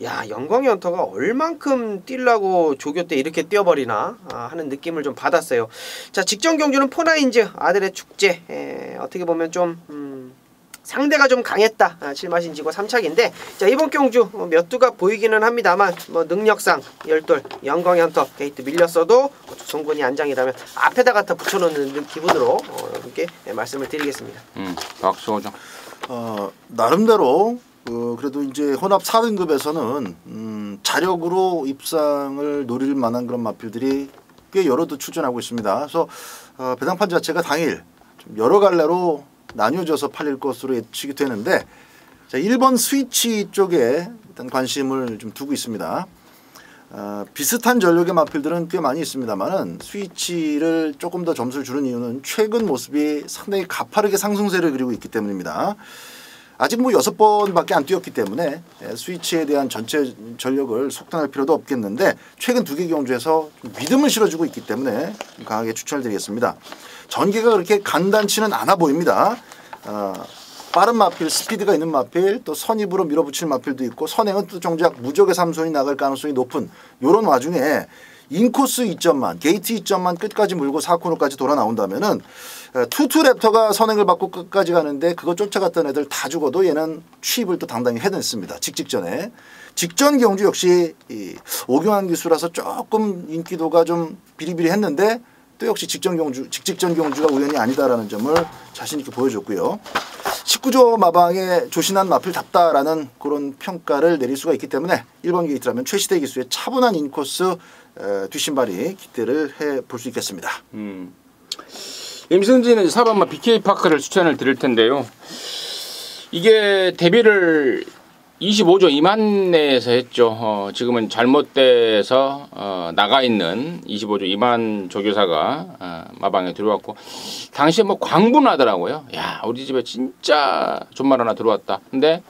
Speaker 3: 야, 영광의 헌터가 얼만큼 뛰려고 조교 때 이렇게 뛰어버리나 하는 느낌을 좀 받았어요. 자, 직전 경주는 포나인즈 아들의 축제, 어떻게 보면 좀 상대가 좀 강했다. 7마신 지고 3착인데 자, 이번 경주 몇 두가 보이기는 합니다만 뭐 능력상 열돌 영광의 헌터 게이트 밀렸어도 조성군이 안장이라면 앞에다 갖다 붙여놓는 기분으로 이렇게 말씀을 드리겠습니다.
Speaker 1: 박소장.
Speaker 2: 나름대로 그래도 이제 혼합 4등급에서는 자력으로 입상을 노릴 만한 그런 마필들이 꽤 여러도 출전하고 있습니다. 그래서 배당판 자체가 당일 좀 여러 갈래로 나뉘어져서 팔릴 것으로 예측이 되는데, 자 1번 스위치 쪽에 일단 관심을 좀 두고 있습니다. 비슷한 전력의 마필들은 꽤 많이 있습니다만은 스위치를 조금 더 점수를 주는 이유는 최근 모습이 상당히 가파르게 상승세를 그리고 있기 때문입니다. 아직 뭐 6번밖에 안 뛰었기 때문에 스위치에 대한 전체 전력을 속단할 필요도 없겠는데 최근 2개 경주에서 믿음을 실어주고 있기 때문에 강하게 추천을 드리겠습니다. 전개가 그렇게 간단치는 않아 보입니다. 빠른 마필, 스피드가 있는 마필, 또 선입으로 밀어붙이는 마필도 있고 선행은 또 정작 무적의 삼손이 나갈 가능성이 높은 이런 와중에 인코스 2점만, 게이트 2점만 끝까지 물고 4코너까지 돌아 나온다면은 투투 랩터가 선행을 받고 끝까지 가는데 그거 쫓아갔던 애들 다 죽어도 얘는 취입을 또 당당히 해냈습니다. 직전에. 직전 경주 역시 이 오경환 기수라서 조금 인기도가 좀 비리비리했는데 또 역시 직전 경주가 우연이 아니다라는 점을 자신 있게 보여줬고요. 19조 마방에 조신한 마필답다라는 그런 평가를 내릴 수가 있기 때문에 1번 게이트라면 최시대 기수의 차분한 인코스 뒷신발이 기대를 해볼 수 있겠습니다.
Speaker 1: 임승진은 4번마 BK파크를 추천을 드릴 텐데요. 이게 데뷔를 25조 2만 내에서 했죠. 지금은 잘못돼서 나가 있는 25조 2만 조교사가 마방에 들어왔고, 당시에 뭐 광분하더라고요. 야, 우리 집에 진짜 존말 하나 들어왔다. 근데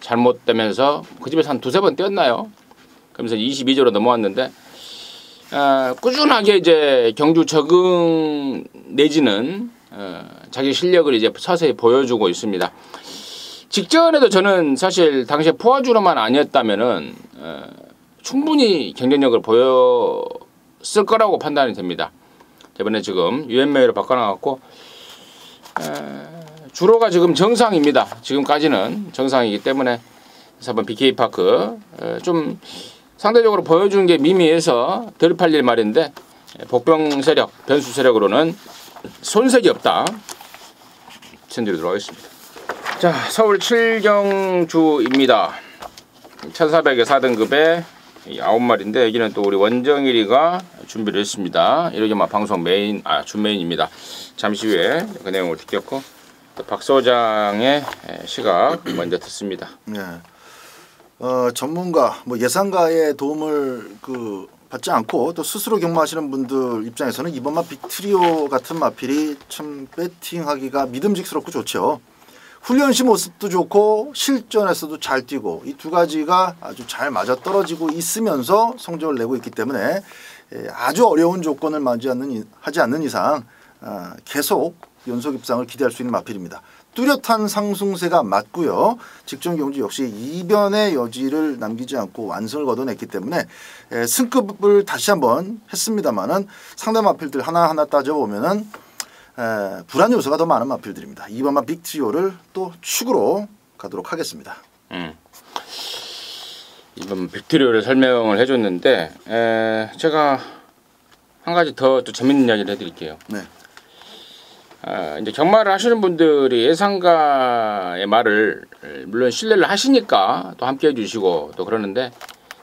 Speaker 1: 잘못되면서 그 집에서 한 2-3번 뛰었나요? 그러면서 22조로 넘어왔는데 꾸준하게 이제 경주 적응 내지는 자기 실력을 이제 서서히 보여주고 있습니다. 직전에도 저는 사실 당시에 포화주로만 아니었다면은 충분히 경쟁력을 보였을 거라고 판단이 됩니다. 이번에 지금 유엔메이로 바꿔놔갖고 주로가 지금 정상입니다. 지금까지는 정상이기 때문에 4번 BK파크 좀 상대적으로 보여주는 게 미미해서 덜 팔릴 말인데 복병 세력, 변수 세력으로는 손색이 없다. 추천드리도록 하겠습니다. 자, 서울 7경주입니다. 1400의 4등급에 9마리인데 여기는 또 우리 원정일이가 준비를 했습니다. 이렇게 막 방송 메인, 준메인입니다. 잠시 후에 그 내용을 듣겠고 또 박 소장의 시각 먼저 듣습니다.
Speaker 2: 네. 전문가, 뭐 예상가의 도움을 받지 않고 또 스스로 경마하시는 분들 입장에서는 이번 마 빅트리오 같은 마필이 참 배팅하기가 믿음직스럽고 좋죠. 훈련시 모습도 좋고 실전에서도 잘 뛰고 이 두 가지가 아주 잘 맞아떨어지고 있으면서 성적을 내고 있기 때문에 아주 어려운 조건을 하지 않는 이상 계속 연속 입상을 기대할 수 있는 마필입니다. 뚜렷한 상승세가 맞고요. 직전 경주 역시 이변의 여지를 남기지 않고 완승을 거둬냈기 때문에 승급을 다시 한번 했습니다만은 상대 마필들 하나하나 따져보면은 불안 요소가 더 많은 마필들입니다. 이번만 빅트리오를 또 축으로 가도록 하겠습니다.
Speaker 1: 이번 빅트리오를 설명을 해줬는데 제가 한 가지 더 재밌는 이야기를 해드릴게요.
Speaker 2: 네.
Speaker 1: 이제 경마를 하시는 분들이 예상가의 말을 물론 신뢰를 하시니까 또 함께 해주시고 또 그러는데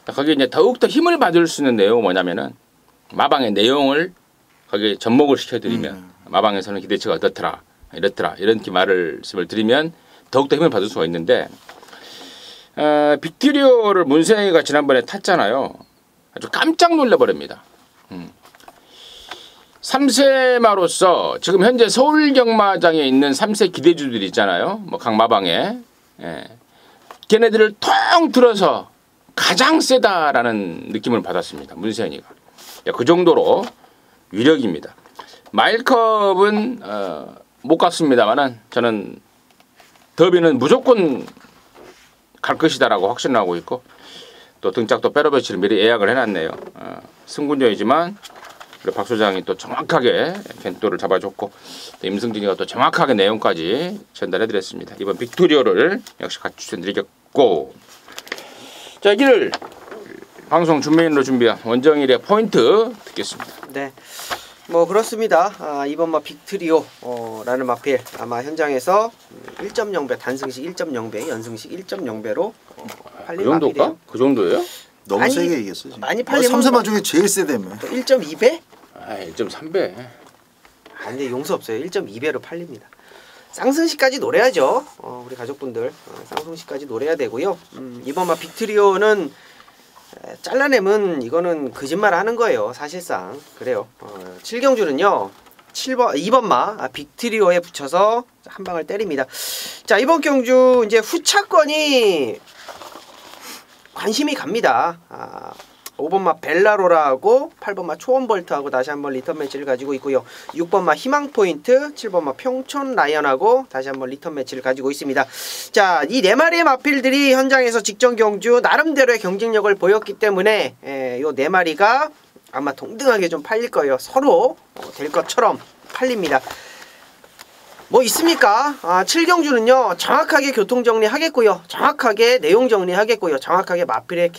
Speaker 1: 거기에 이제 더욱더 힘을 받을 수 있는 내용은 뭐냐면은 마방의 내용을 거기에 접목을 시켜드리면 마방에서는 기대치가 어떻더라 이렇더라 이런 말씀을 드리면 더욱더 힘을 받을 수가 있는데 빅트리오를 문세영이가 지난번에 탔잖아요. 아주 깜짝 놀라버립니다. 3세마로서 지금 현재 서울경마장에 있는 3세 기대주들이 있잖아요. 뭐 각 마방에 걔네들을 통 들어서 가장 세다라는 느낌을 받았습니다. 문세현이가. 그 정도로 위력입니다. 마일컵은 못 갔습니다만은 저는 더비는 무조건 갈 것이다라고 확신하고 있고 또 등짝도 빼로배치를 미리 예약을 해놨네요. 승군전이지만 박 소장이 또 정확하게 겐또를 잡아줬고 또 임승진이가 또 정확하게 내용까지 전달해드렸습니다. 이번 빅토리오를 역시 같이 추천드리겠고 자 여기를 방송 준메인으로 준비한 원정일의 포인트 듣겠습니다.
Speaker 3: 네, 뭐 그렇습니다. 이번 마 빅트리오라는 마필 아마 현장에서 1.0배 단승식 1.0배 연승식 1.0배로 팔린
Speaker 1: 그 정도일까?
Speaker 3: 마필이에요.
Speaker 1: 그 정도예요?
Speaker 2: 너무
Speaker 3: 아니,
Speaker 2: 세게 얘기했어.
Speaker 3: 많이 팔리면
Speaker 2: 3세마 중에 제일 세대며.
Speaker 3: 1.2배?
Speaker 1: 1.3배.
Speaker 3: 근데 용서 없어요. 1.2배로 팔립니다. 쌍승시까지 노려야죠. 우리 가족분들 쌍승시까지 노려야 되고요. 이번 마 빅트리오는 잘라내면 이거는 거짓말 하는 거예요. 사실상 그래요. 7경주는요 2번 마 빅트리오에 붙여서 한 방을 때립니다. 자 이번 경주 이제 후차권이 관심이 갑니다. 5번마 벨라로라하고 8번마 초원볼트하고 다시 한번 리턴 매치를 가지고 있고요. 6번마 희망포인트, 7번마 평촌라이언하고 다시 한번 리턴 매치를 가지고 있습니다. 자, 이 네 마리의 마필들이 현장에서 직전 경주 나름대로의 경쟁력을 보였기 때문에 요 네 마리가 아마 동등하게 좀 팔릴 거예요. 서로 될 것처럼 팔립니다. 뭐 있습니까? 7경주는요 정확하게 교통정리 하겠고요, 정확하게 내용 정리 하겠고요, 정확하게 마필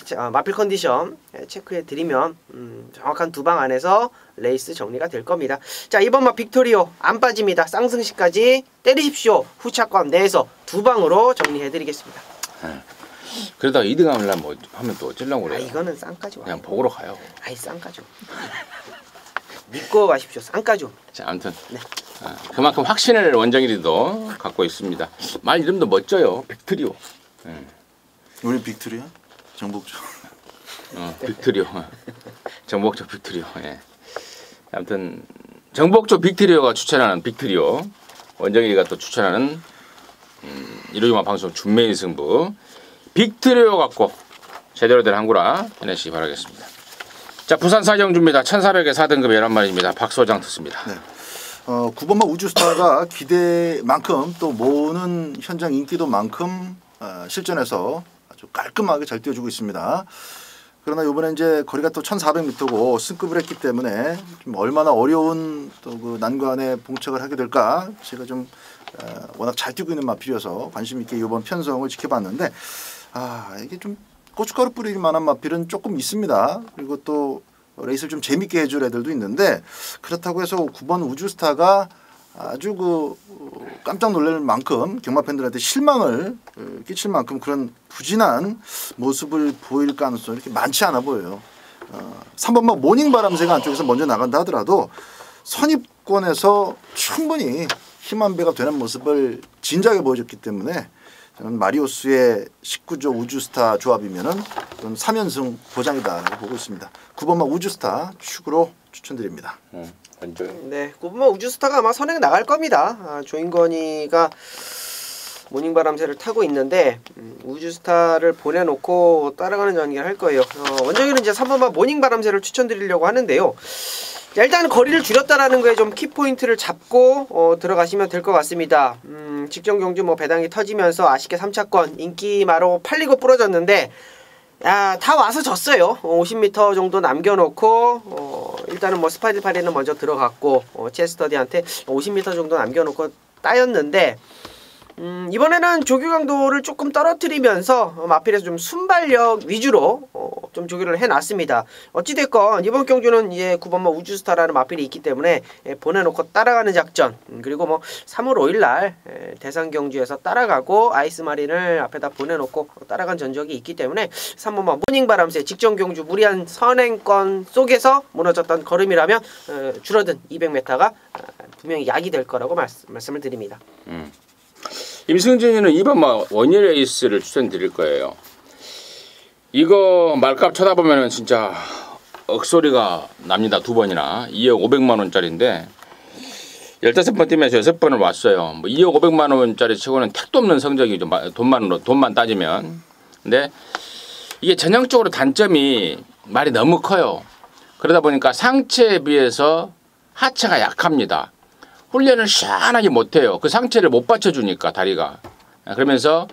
Speaker 3: 컨디션 체크해 드리면 정확한 두 방 안에서 레이스 정리가 될 겁니다. 자 이번 마 빅토리오 안 빠집니다. 쌍승시까지 때리십시오. 후차권 내에서 두 방으로 정리해 드리겠습니다.
Speaker 1: 그러다가 2등 하면 또 어쩌려고 그래요?
Speaker 3: 이거는 쌍까지 와요.
Speaker 1: 그냥 보러 가요.
Speaker 3: 쌍까지 믿고 가십시오. 쌍까지 옵니다.
Speaker 1: 자, 아무튼
Speaker 3: 네.
Speaker 1: 그만큼 확신을 원정일이도 갖고 있습니다. 말 이름도 멋져요. 빅트리오.
Speaker 2: 우리 빅트리오? 정복주.
Speaker 1: 빅트리오. 정복조 빅트리오. 예. 아무튼 정복조 빅트리오가 추천하는 빅트리오, 원정일이가 또 추천하는 일요일만 방송 준메인 승부 빅트리오 갖고 제대로 된 항구라 해내시기 바라겠습니다. 자 부산 사경주입니다. 1400의 4등급 11마리입니다. 박 소장 듣습니다.
Speaker 2: 네. 9번마 우주스타가 기대만큼 또 모으는 현장 인기도만큼 실전에서 아주 깔끔하게 잘 뛰어주고 있습니다. 그러나 이번에 이제 거리가 또 1400m고 승급을 했기 때문에 좀 얼마나 어려운 또 그 난관에 봉착을 하게 될까 제가 좀 워낙 잘 뛰고 있는 마필이어서 관심 있게 이번 편성을 지켜봤는데 이게 좀 고춧가루 뿌릴 만한 마필은 조금 있습니다. 그리고 또 레이스를 좀 재밌게 해줄 애들도 있는데 그렇다고 해서 9번 우주스타가 아주 깜짝 놀랄 만큼 경마 팬들한테 실망을 끼칠 만큼 그런 부진한 모습을 보일 가능성이 이렇게 많지 않아 보여요. 3번마 모닝바람새가 안쪽에서 먼저 나간다 하더라도 선입권에서 충분히 힘한 배가 되는 모습을 진작에 보여줬기 때문에 저는 마리오스의 19조 우주스타 조합이면은 3연승 보장이다라고 보고 있습니다. 9번마 우주스타 축으로 추천드립니다.
Speaker 3: 네, 9번마 우주스타가 아마 선행 나갈 겁니다. 조인건이가 모닝바람새를 타고 있는데 우주스타를 보내놓고 따라가는 전개를 할 거예요. 원정이는 이제 3번마 모닝바람새를 추천드리려고 하는데요. 일단 거리를 줄였다라는 거에 좀 키포인트를 잡고 들어가시면 될 것 같습니다. 직전 경주 뭐 배당이 터지면서 아쉽게 3차권 인기마로 팔리고 부러졌는데 다 와서 졌어요. 50m 정도 남겨놓고 일단은 뭐 스파이들파리는 먼저 들어갔고 체스터디한테 50m 정도 남겨놓고 따였는데 이번에는 조교 강도를 조금 떨어뜨리면서 마필에서 좀 순발력 위주로 좀 조교를 해놨습니다. 어찌됐건 이번 경주는 이제 9번마 우주스타라는 마필이 있기 때문에 보내놓고 따라가는 작전, 그리고 뭐 3월 5일날 대상 경주에서 따라가고 아이스마린을 앞에다 보내놓고 따라간 전적이 있기 때문에 3번마 모닝바람새 직전 경주 무리한 선행권 속에서 무너졌던 걸음이라면 줄어든 200m가 분명히 약이 될 거라고 말씀을 드립니다.
Speaker 1: 임승진이는 2번 원일 레이스를 추천드릴 거예요. 이거 말값 쳐다보면은 진짜 억소리가 납니다. 2번이나 2억 500만 원짜리인데 15번 뛰면서 6번을 왔어요. 뭐 2억 500만 원짜리 치고는 택도 없는 성적이죠. 돈만 따지면. 근데 이게 전형적으로 단점이 말이 너무 커요. 그러다 보니까 상체에 비해서 하체가 약합니다. 훈련을 시원하게 못해요. 그 상체를 못 받쳐주니까 다리가. 그러면서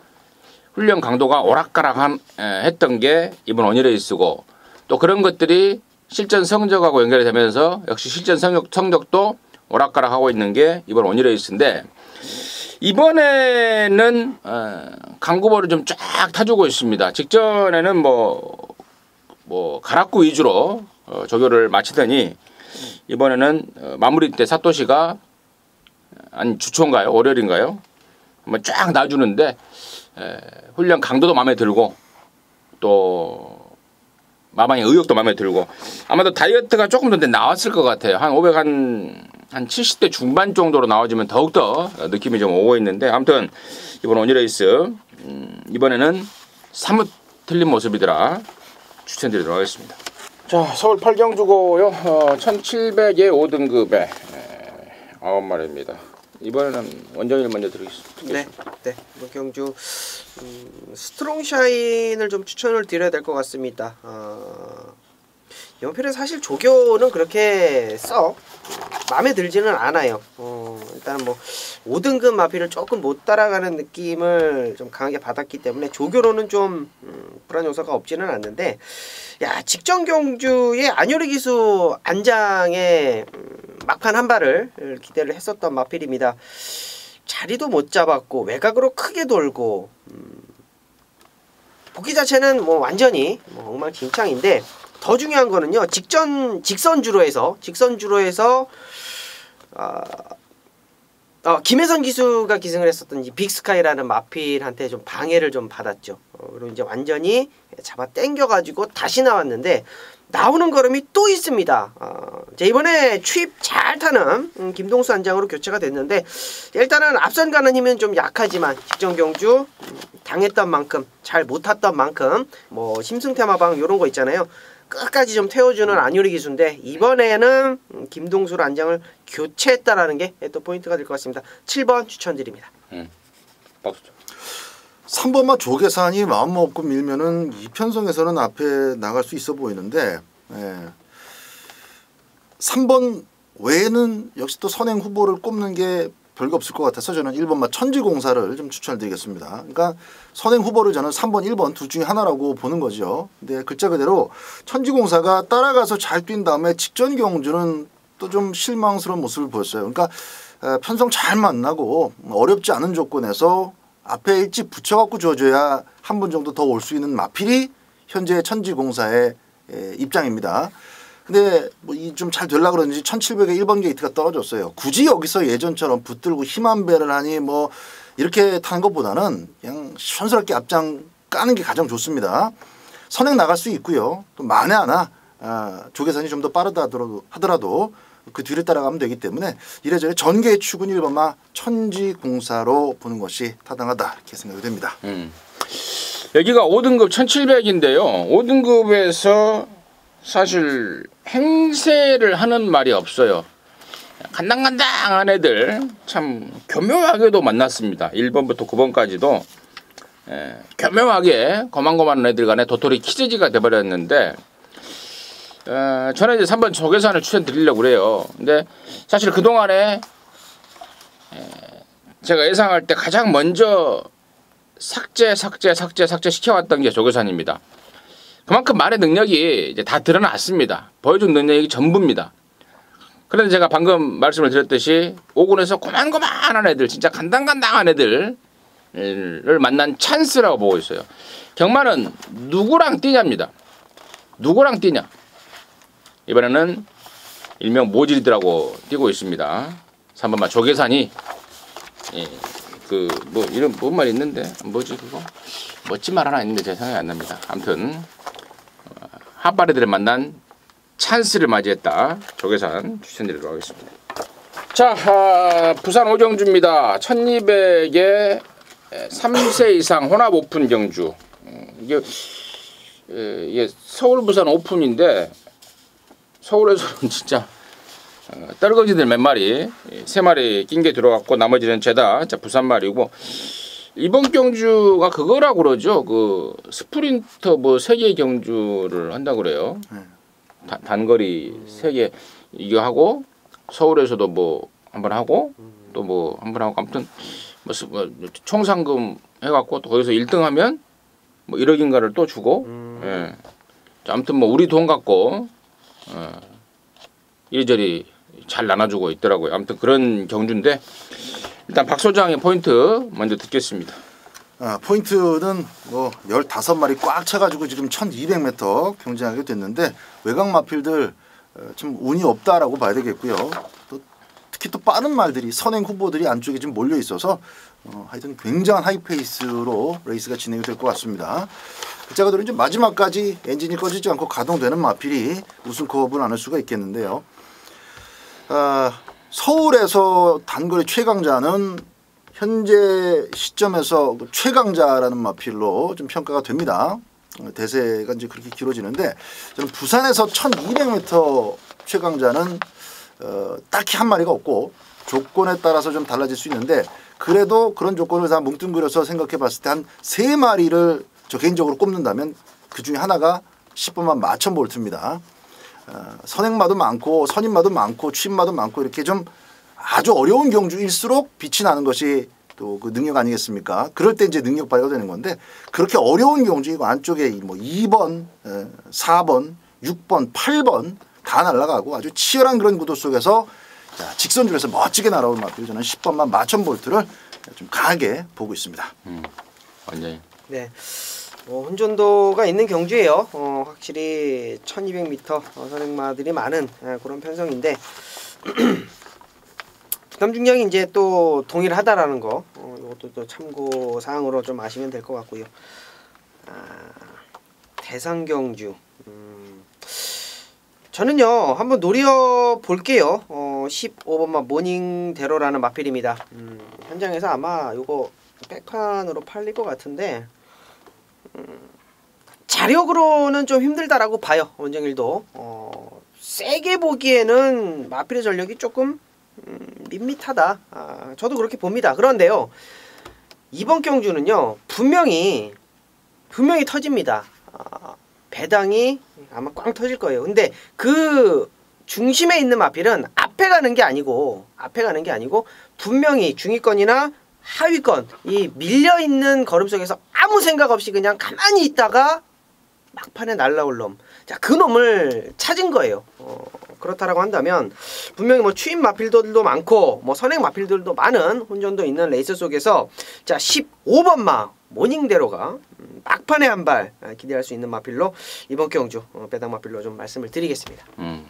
Speaker 1: 훈련 강도가 오락가락 했던 게 이번 원일레이스고 또 그런 것들이 실전 성적하고 연결이 되면서 역시 실전 성적도 오락가락하고 있는 게 이번 원일레이스인데 이번에는 강구볼을 좀 쫙 타주고 있습니다. 직전에는 뭐 가락구 위주로 조교를 마치더니 이번에는 마무리 때 사토시가 아니 주초인가요? 월요일인가요? 한번 쫙 놔주는데 훈련 강도도 마음에 들고 또 마방의 의욕도 마음에 들고 아마도 다이어트가 조금 더 나왔을 것 같아요. 한 500 한 70대 중반 정도로 나와주면 더욱더 느낌이 좀 오고 있는데 아무튼 이번 원일레이스 이번에는 사뭇 틀린 모습이더라 추천드리도록 하겠습니다. 자, 서울 8경주고요. 1700의 5등급에 9마리입니다. 이번에는 원정이를 먼저 드리겠습니다.
Speaker 3: 네. 이번 경주 스트롱샤인을 좀 추천을 드려야 될 것 같습니다. 연필은 사실 조교는 그렇게 썩 마음에 들지는 않아요. 일단 뭐 5등급 마필을 조금 못 따라가는 느낌을 좀 강하게 받았기 때문에 조교로는 좀 불안 요소가 없지는 않는데 직전 경주의 안효리 기수 안장에 막판 한 발을 기대를 했었던 마필입니다. 자리도 못 잡았고 외곽으로 크게 돌고 보기 자체는 뭐 완전히 엉망진창인데 더 중요한 거는요. 직선주로에서 김혜선 기수가 기승을 했었던 이 빅스카이라는 마필한테 좀 방해를 좀 받았죠. 그리고 이제 완전히 잡아 당겨가지고 다시 나왔는데 나오는 걸음이 또 있습니다. 이번에 취입 잘 타는 김동수 안장으로 교체가 됐는데 일단은 앞선 가는 힘은 좀 약하지만 직전 경주 당했던 만큼 잘 못 탔던 만큼 뭐 심승태마방 이런 거 있잖아요. 끝까지 좀 태워주는 안효리 기수인데 이번에는 김동수 안장을 교체했다라는 게 또 포인트가 될 것 같습니다. 7번 추천드립니다.
Speaker 1: 박수.
Speaker 2: 3번만 조계산이 마음 먹고 밀면은 이편성에서는 앞에 나갈 수 있어 보이는데 3번 외에는 역시 또 선행 후보를 꼽는 게 별거 없을 것 같아서 저는 1번만 천지공사를 좀 추천을 드리겠습니다. 그러니까 선행 후보를 저는 3번, 1번 둘 중에 하나라고 보는 거죠. 근데 글자 그대로 천지공사가 따라가서 잘 뛴 다음에 직전 경주는 또 좀 실망스러운 모습을 보였어요. 그러니까 편성 잘 만나고 어렵지 않은 조건에서 앞에 일찍 붙여갖고 줘줘야 한 번 정도 더 올 수 있는 마필이 현재 천지공사의 입장입니다. 근데 뭐 이 좀 잘 되려고 그런지 1700에 1번 게이트가 떨어졌어요. 굳이 여기서 예전처럼 붙들고 힘 한 배를 하니 뭐 이렇게 타는 것보다는 그냥 시원스럽게 앞장 까는 게 가장 좋습니다. 선행 나갈 수 있고요. 또 만에 하나 조계산이 좀 더 빠르다 하더라도 그 뒤를 따라가면 되기 때문에 이래저래 전개의 축은 1번마 천지공사로 보는 것이 타당하다 이렇게 생각이 됩니다.
Speaker 1: 여기가 5등급 1700인데요. 5등급에서 사실 행세를 하는 말이 없어요. 간당간당한 애들 참 교묘하게도 만났습니다. 1번부터 9번까지도 교묘하게 거만거만한 애들 간에 도토리 키재지가 돼버렸는데 저는 이제 3번 조계산을 추천드리려고 그래요. 근데 사실 그동안에 제가 예상할 때 가장 먼저 삭제 시켜왔던 게 조계산입니다. 그만큼 말의 능력이 이제 다 드러났습니다. 보여준 능력이 전부입니다. 그런데 제가 방금 말씀을 드렸듯이 5군에서 고만고만한 애들 진짜 간당간당한 애들을 만난 찬스라고 보고 있어요. 경마는 누구랑 뛰냐입니다. 누구랑 뛰냐. 이번에는 일명 모질이들하고 뛰고 있습니다. 3번마 조계산이 그 뭐 이런 뭔 말 있는데 뭐지 그거 멋진 말 하나 있는데 제 생각이 안 납니다. 아무튼 핫바리들을 만난 찬스를 맞이했다. 조계산 추천드리도록 하겠습니다. 자, 부산 오경주입니다. 1200에 3세 이상 혼합 오픈 경주. 이게 서울 부산 오픈인데 서울에서는 진짜 떨거지들 몇 마리, 3마리 낀 게 들어갔고 나머지는 죄다 부산 말이고 이번 경주가 그거라고 그러죠. 그 스프린터 뭐 세계 경주를 한다고 그래요. 단거리 세계 이거 하고 서울에서도 뭐 한번 하고 또 뭐 한번 하고 아무튼 뭐 총상금 해갖고 또 거기서 1등하면 뭐 1억인가를 또 주고 예. 아무튼 뭐 우리 돈 갖고 이리저리 잘 나눠주고 있더라고요. 아무튼 그런 경주인데 일단 박 소장의 포인트 먼저 듣겠습니다.
Speaker 2: 포인트는 뭐 15마리 꽉 차가지고 지금 1200m 경쟁하게 됐는데 외곽 마필들 좀 운이 없다라고 봐야 되겠고요. 또 특히 또 빠른 말들이 선행 후보들이 안쪽에 지금 몰려 있어서 하여튼 굉장한 하이페이스로 레이스가 진행이 될 것 같습니다. 글자가들은 이제 마지막까지 엔진이 꺼지지 않고 가동되는 마필이 우승 컵을 안을 수가 있겠는데요. 서울에서 단거리 최강자는 현재 시점에서 최강자라는 마필로 좀 평가가 됩니다. 대세가 이제 그렇게 길어지는데 저는 부산에서 1200m 최강자는 딱히 한 마리가 없고 조건에 따라서 좀 달라질 수 있는데 그래도 그런 조건을 다 뭉뚱그려서 생각해 봤을 때 한 3마리를 저 개인적으로 꼽는다면 그 중에 하나가 10번만 마천볼트입니다. 선행마도 많고 선임마도 많고 취임마도 많고 이렇게 좀 아주 어려운 경주일수록 빛이 나는 것이 또 그 능력 아니겠습니까? 그럴 때 이제 능력 발휘가 되는 건데 그렇게 어려운 경주이고 안쪽에 뭐 2번, 4번, 6번, 8번 다 날아가고 아주 치열한 그런 구도 속에서 직선줄에서 멋지게 날아올 마필 저는 10번만 마천볼트를 좀 강하게 보고 있습니다.
Speaker 1: 완전히.
Speaker 3: 네. 혼전도가 있는 경주예요. 확실히 1200m 선행마들이 많은 그런 편성인데 부담 중량이 이제 또 동일하다라는 거 이것도 또 참고 사항으로 좀 아시면 될 것 같고요. 대상 경주 저는요 한번 노려 볼게요. 15번마 모닝대로라는 마필입니다. 현장에서 아마 요거 백판으로 팔릴 것 같은데 자력으로는 좀 힘들다라고 봐요. 원정일도 세게 보기에는 마필의 전력이 조금 밋밋하다. 저도 그렇게 봅니다. 그런데요 이번 경주는요 분명히 터집니다. 배당이 아마 꽝 터질 거예요. 근데 그 중심에 있는 마필은 앞에 가는 게 아니고 분명히 중위권이나 하위권 이 밀려있는 걸음 속에서 아무 생각 없이 그냥 가만히 있다가 막판에 날라올 놈. 자, 그 놈을 찾은 거예요. 그렇다라고 한다면 분명히 뭐 추임 마필들도 많고 뭐 선행 마필들도 많은 혼전도 있는 레이스 속에서 자 15번마 모닝대로가 막판에 한 발 기대할 수 있는 마필로 이번 경주 배당 마필로 좀 말씀을 드리겠습니다.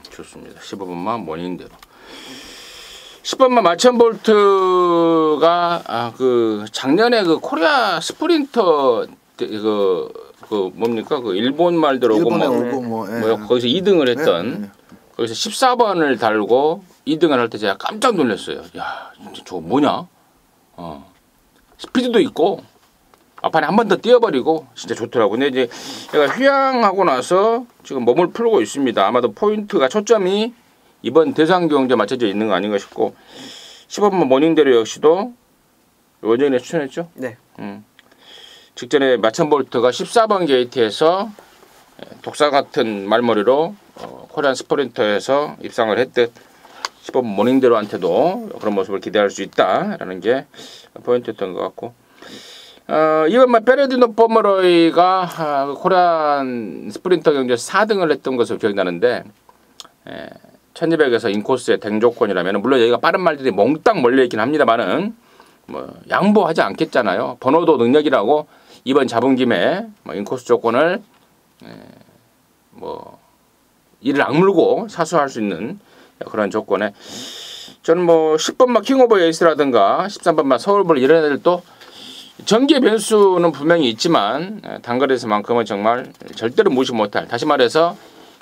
Speaker 1: 좋습니다. 15번마 모닝대로. 10번마 마천볼트가 그 작년에 그 코리아 스프린터 그 뭡니까 그 일본 말들 오고 뭐 거기서 2등을 했던 거기서 14번을 달고 2등을 할 때 제가 깜짝 놀랐어요. 야, 진짜 저거 뭐냐? 스피드도 있고 앞판에 한 번 더 뛰어버리고 진짜 좋더라고. 근데 이제 제가 휴양하고 나서 지금 몸을 풀고 있습니다. 아마도 포인트가 초점이 이번 대상 경주에 맞춰져 있는 거 아닌가 싶고 15번 모닝대로 역시도 원정이네 추천했죠?
Speaker 3: 네.
Speaker 1: 직전에 마천볼트가 14번 게이트에서 독사 같은 말머리로 코리안 스프린터에서 입상을 했듯 15번 모닝대로한테도 그런 모습을 기대할 수 있다라는 게 포인트였던 것 같고 이번 베르디노 포머로이가 코리안 스프린터 경주에서 4등을 했던 것으로 기억나는데 1200에서 인코스의 댕조건이라면 물론 여기가 빠른 말들이 몽땅 몰려있긴 합니다만은 뭐 양보하지 않겠잖아요. 번호도 능력이라고 이번 잡은 김에 뭐 인코스 조건을 뭐 이를 악물고 사수할 수 있는 그런 조건에 저는 뭐 10번마 킹오버 에이스라든가 13번마 서울볼 이런 애들도 전개 변수는 분명히 있지만 단거리에서만큼은 정말 절대로 무시 못할 다시 말해서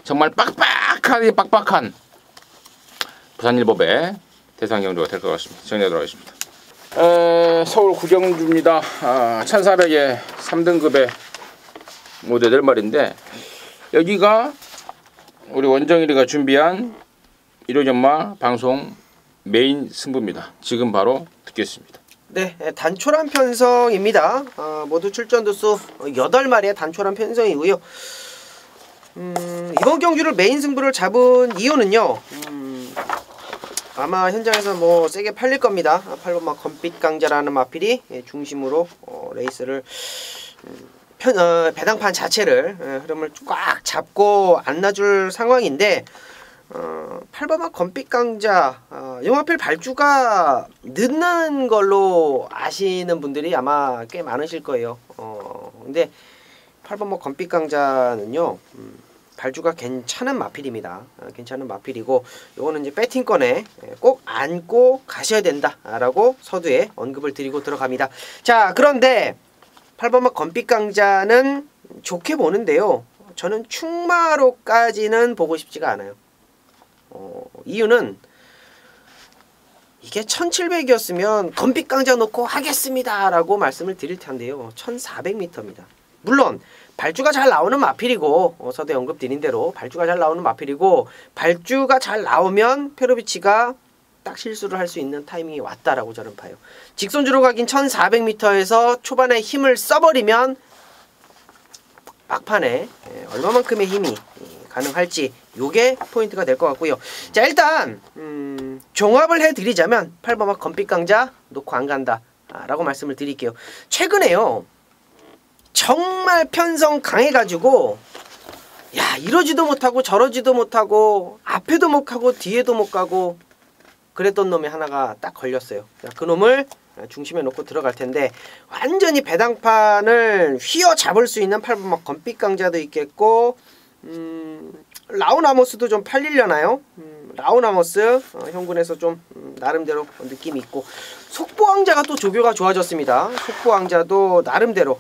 Speaker 1: 정말 빡빡한 부산일보배 대상 경주가 될 것 같습니다. 정리하도록 하겠습니다. 서울 구경주입니다. 1400에 3등급의 모델들 말인데 여기가 우리 원정일이가 준비한 일요전마 방송 메인 승부입니다. 지금 바로 듣겠습니다.
Speaker 3: 네, 단촐한 편성입니다. 모두 출전두수 8마리의 단촐한 편성이고요. 이번 경주를 메인 승부를 잡은 이유는요. 아마 현장에서 뭐 세게 팔릴 겁니다. 8번마 검빛 강자라는 마필이 중심으로 레이스를 배당판 자체를 흐름을 꽉 잡고 안 놔줄 상황인데 8번마 검빛 강자 용마필 발주가 늦는 걸로 아시는 분들이 아마 꽤 많으실 거예요. 근데 8번마 검빛 강자는요. 발주가 괜찮은 마필입니다. 괜찮은 마필이고 요거는 이제 배팅권에 꼭 안고 가셔야 된다라고 서두에 언급을 드리고 들어갑니다. 자, 그런데 8번마 검빛 강자는 좋게 보는데요. 저는 충마로까지는 보고 싶지가 않아요. 이유는 이게 1700이었으면 검빛 강자 놓고 하겠습니다라고 말씀을 드릴 텐데요. 1400m입니다. 물론 발주가 잘 나오는 마필이고 서두에 언급드린 대로 발주가 잘 나오는 마필이고 발주가 잘 나오면 페로비치가 딱 실수를 할 수 있는 타이밍이 왔다라고 저는 봐요. 직선주로 가긴 1400m에서 초반에 힘을 써버리면 막판에 얼마만큼의 힘이 가능할지 요게 포인트가 될 것 같고요. 자, 일단 종합을 해드리자면 8번마 검빛 강자 놓고 안 간다 라고 말씀을 드릴게요. 최근에요 정말 편성 강해가지고 야 이러지도 못하고 저러지도 못하고 앞에도 못 가고 뒤에도 못 가고 그랬던 놈이 하나가 딱 걸렸어요. 자, 그 놈을 중심에 놓고 들어갈 텐데 완전히 배당판을 휘어잡을 수 있는 8번마 검빛 강자도 있겠고 라우나모스도 좀 팔리려나요? 라우나모스 현군에서 좀 나름대로 느낌이 있고 속보왕자가 또 조교가 좋아졌습니다. 속보왕자도 나름대로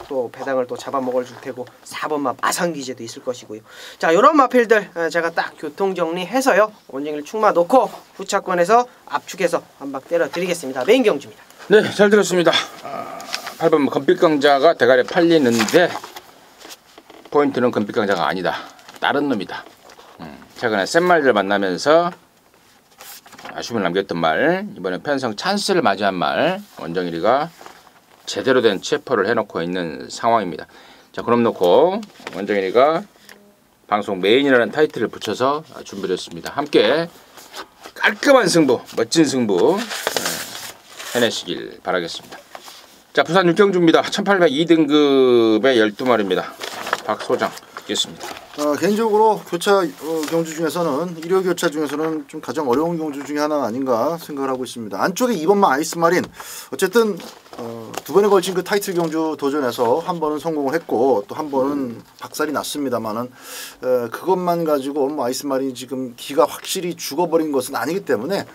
Speaker 3: 또 배당을 또 잡아먹을 줄 테고 4번마 마상기제도 있을 것이고요. 자, 요런 마필들 제가 딱 교통정리해서요 원정일 충마 놓고 후차권에서 압축해서 한 방 때려 드리겠습니다. 메인 경주입니다.
Speaker 1: 네, 잘 들었습니다. 8번 검빛 강자가 대가리 팔리는데 포인트는 검빛 강자가 아니다. 다른 놈이다. 최근에 센 말들 만나면서 아쉬움을 남겼던 말, 이번에 편성 찬스를 맞이한 말 원정일이가 제대로 된 체포를 해놓고 있는 상황입니다. 자, 그럼 놓고 원정일이가 방송 메인이라는 타이틀을 붙여서 준비를 했습니다. 함께 깔끔한 승부, 멋진 승부 해내시길 바라겠습니다. 자, 부산 육경주입니다. 1802등급의 12마리입니다. 박 소장 듣겠습니다.
Speaker 2: 개인적으로 교차 경주 중에서는 일요 교차 중에서는 좀 가장 어려운 경주 중에 하나 아닌가 생각을 하고 있습니다. 안쪽에 2번마 아이스마린 어쨌든 두 번에 걸친 그 타이틀 경주 도전에서 한 번은 성공을 했고 또 한 번은 박살이 났습니다만은 그것만 가지고 뭐 아이스마린이 지금 기가 확실히 죽어버린 것은 아니기 때문에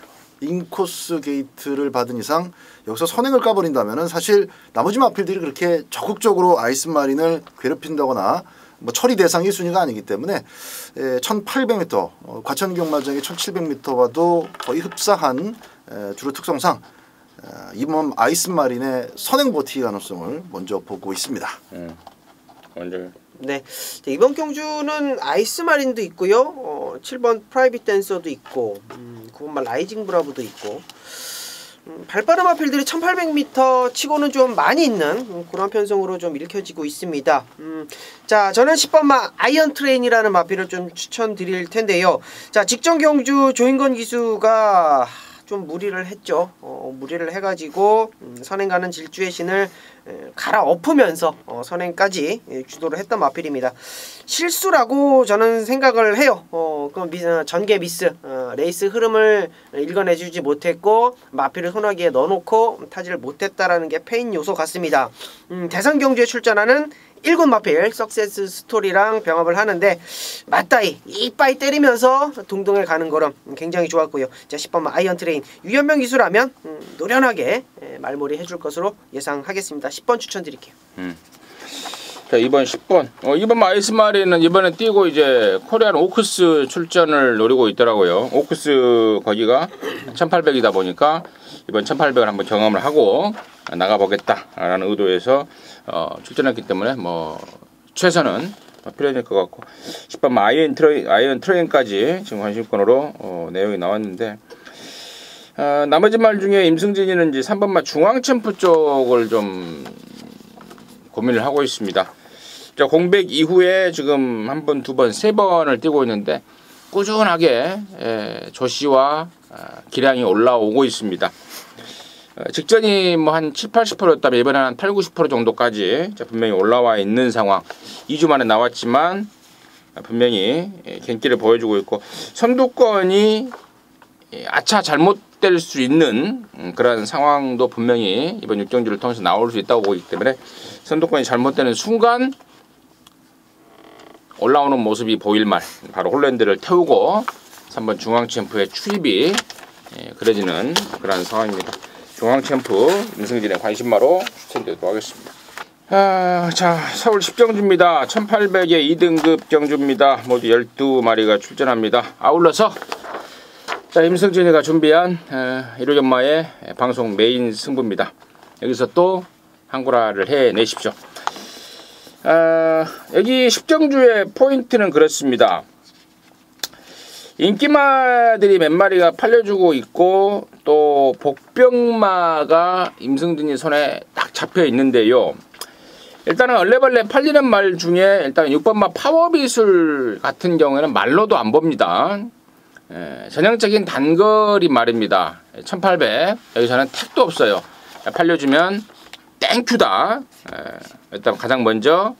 Speaker 2: 인코스 게이트를 받은 이상 여기서 선행을 까버린다면은 사실 나머지 마필들이 그렇게 적극적으로 아이스마린을 괴롭힌다거나 뭐 처리 대상 1순위가 아니기 때문에 1800m 과천 경마장의 1700m와도 거의 흡사한 주로 특성상 이번 아이스마린의 선행 버티기 가능성을 먼저 보고 있습니다.
Speaker 1: 먼저.
Speaker 3: 네, 이번 경주는 아이스마린도 있고요. 7번 프라이빗 댄서도 있고 9번만 라이징 브라보도 있고 발빠른 마필들이 1800m 치고는 좀 많이 있는 그런 편성으로 좀 읽혀지고 있습니다. 자, 저는 10번마 아이언 트레인이라는 마필을 좀 추천드릴 텐데요. 자, 직전 경주 조인건 기수가 좀 무리를 했죠. 무리를 해가지고 선행 가는 질주의 신을 갈아엎으면서 선행까지 주도를 했던 마필입니다. 실수라고 저는 생각을 해요. 그 전개 미스, 레이스 흐름을 읽어내주지 못했고 마필을 손아귀에 넣어놓고 타지를 못했다라는 게 패인 요소 같습니다. 대선 경주에 출전하는 1군 마필 석세스 스토리랑 병합을 하는데 맞다이 이빠이 때리면서 동동에 가는 거름 굉장히 좋았고요. 자, 10번마 아이언 트레인 유연명 기수라면 노련하게 말몰이 해줄 것으로 예상하겠습니다. 10번 추천드릴게요.
Speaker 1: 자, 이번 10번. 이번 아이스마린은 이번에 뛰고 이제 코리안 오크스 출전을 노리고 있더라고요. 오크스 거기가 1800이다 보니까 이번 1800을 한번 경험을 하고 나가보겠다라는 의도에서 출전했기 때문에 뭐 최선은 필요할 것 같고 10번 아이언 트레인까지 지금 관심권으로 내용이 나왔는데 나머지 말 중에 임승진이는 이제 3번마 중앙챔프 쪽을 좀 고민을 하고 있습니다. 자, 공백 이후에 지금 한 번, 두 번, 세 번을 뛰고 있는데 꾸준하게 조시와 기량이 올라오고 있습니다. 직전이 뭐 한 7, 80%였다면 이번에는 한 8, 90% 정도까지 분명히 올라와 있는 상황. 2주 만에 나왔지만 분명히 갱기를 보여주고 있고 선두권이 아차 잘못될 수 있는 그런 상황도 분명히 이번 6경주를 통해서 나올 수 있다고 보기 때문에 선두권이 잘못되는 순간 올라오는 모습이 보일 말 바로 홀랜드를 태우고 3번 중앙챔프의 추입이 그려지는 그런 상황입니다. 중앙챔프 임승진의 관심마로 추천드리도록 하겠습니다. 자, 서울 10경주입니다. 1800의 2등급 경주입니다. 모두 12마리가 출전합니다. 아울러서 자, 임승진이가 준비한 1호 견마의 방송 메인 승부입니다. 여기서 또 한구라를 해내십시오. 여기 10경주의 포인트는 그렇습니다. 인기마들이 몇 마리가 팔려주고 있고 또 복병마가 임승진이 손에 딱 잡혀 있는데요. 일단은 얼레벌레 팔리는 말 중에 일단 6번마 파워비술 같은 경우에는 말로도 안 봅니다. 전형적인 단거리 말입니다. 1800 여기서는 택도 없어요. 팔려주면 땡큐다. 일단 가장 먼저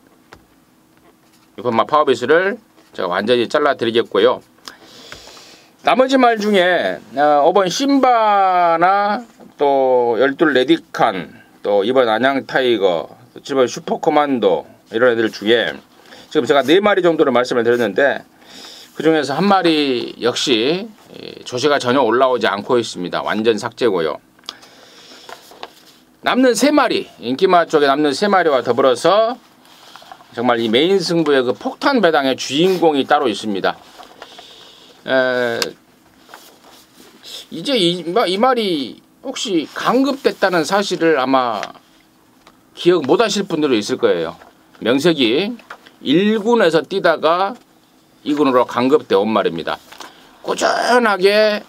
Speaker 1: 6번마 파워비술을 제가 완전히 잘라 드리겠고요. 나머지 말 중에 5번 심바나 또 12 레디칸 또 2번 안양 타이거 7번 슈퍼코만도 이런 애들 중에 지금 제가 4마리 정도를 말씀을 드렸는데 그 중에서 한 마리 역시 조시가 전혀 올라오지 않고 있습니다. 완전 삭제고요. 남는 3마리 인기마 쪽에 남는 3마리와 더불어서 정말 이 메인 승부의 그 폭탄 배당의 주인공이 따로 있습니다. 이제 이 말이 혹시 강급됐다는 사실을 아마 기억 못 하실 분들도 있을 거예요. 명색이 1군에서 뛰다가 2군으로 강급되어 온 말입니다. 꾸준하게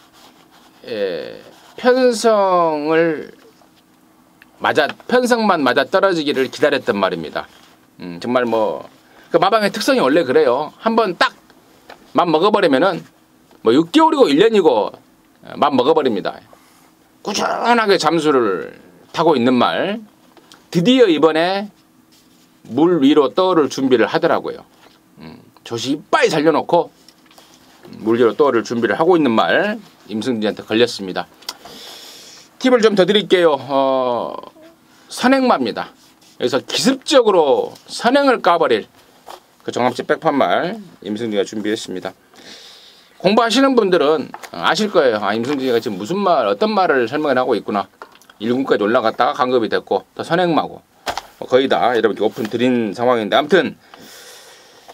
Speaker 1: 편성만 맞아 떨어지기를 기다렸단 말입니다. 정말 뭐 그 마방의 특성이 원래 그래요. 한번 딱 맘 먹어버리면은 뭐 6개월이고 1년이고 맘 먹어버립니다. 꾸준하게 잠수를 타고 있는 말. 드디어 이번에 물 위로 떠오를 준비를 하더라고요. 조시 이빨 살려놓고 물 위로 떠오를 준비를 하고 있는 말 임승진한테 걸렸습니다. 팁을 좀 더 드릴게요. 선행마입니다. 여기서 기습적으로 선행을 까버릴 그 정합지 백판말 임승진이가 준비했습니다. 공부하시는 분들은 아실 거예요. 아, 임승진이가 지금 무슨 말, 어떤 말을 설명을 하고 있구나. 1군까지 올라갔다가 강급이 됐고 더 선행마고 거의 다 여러분께 오픈 드린 상황인데, 아무튼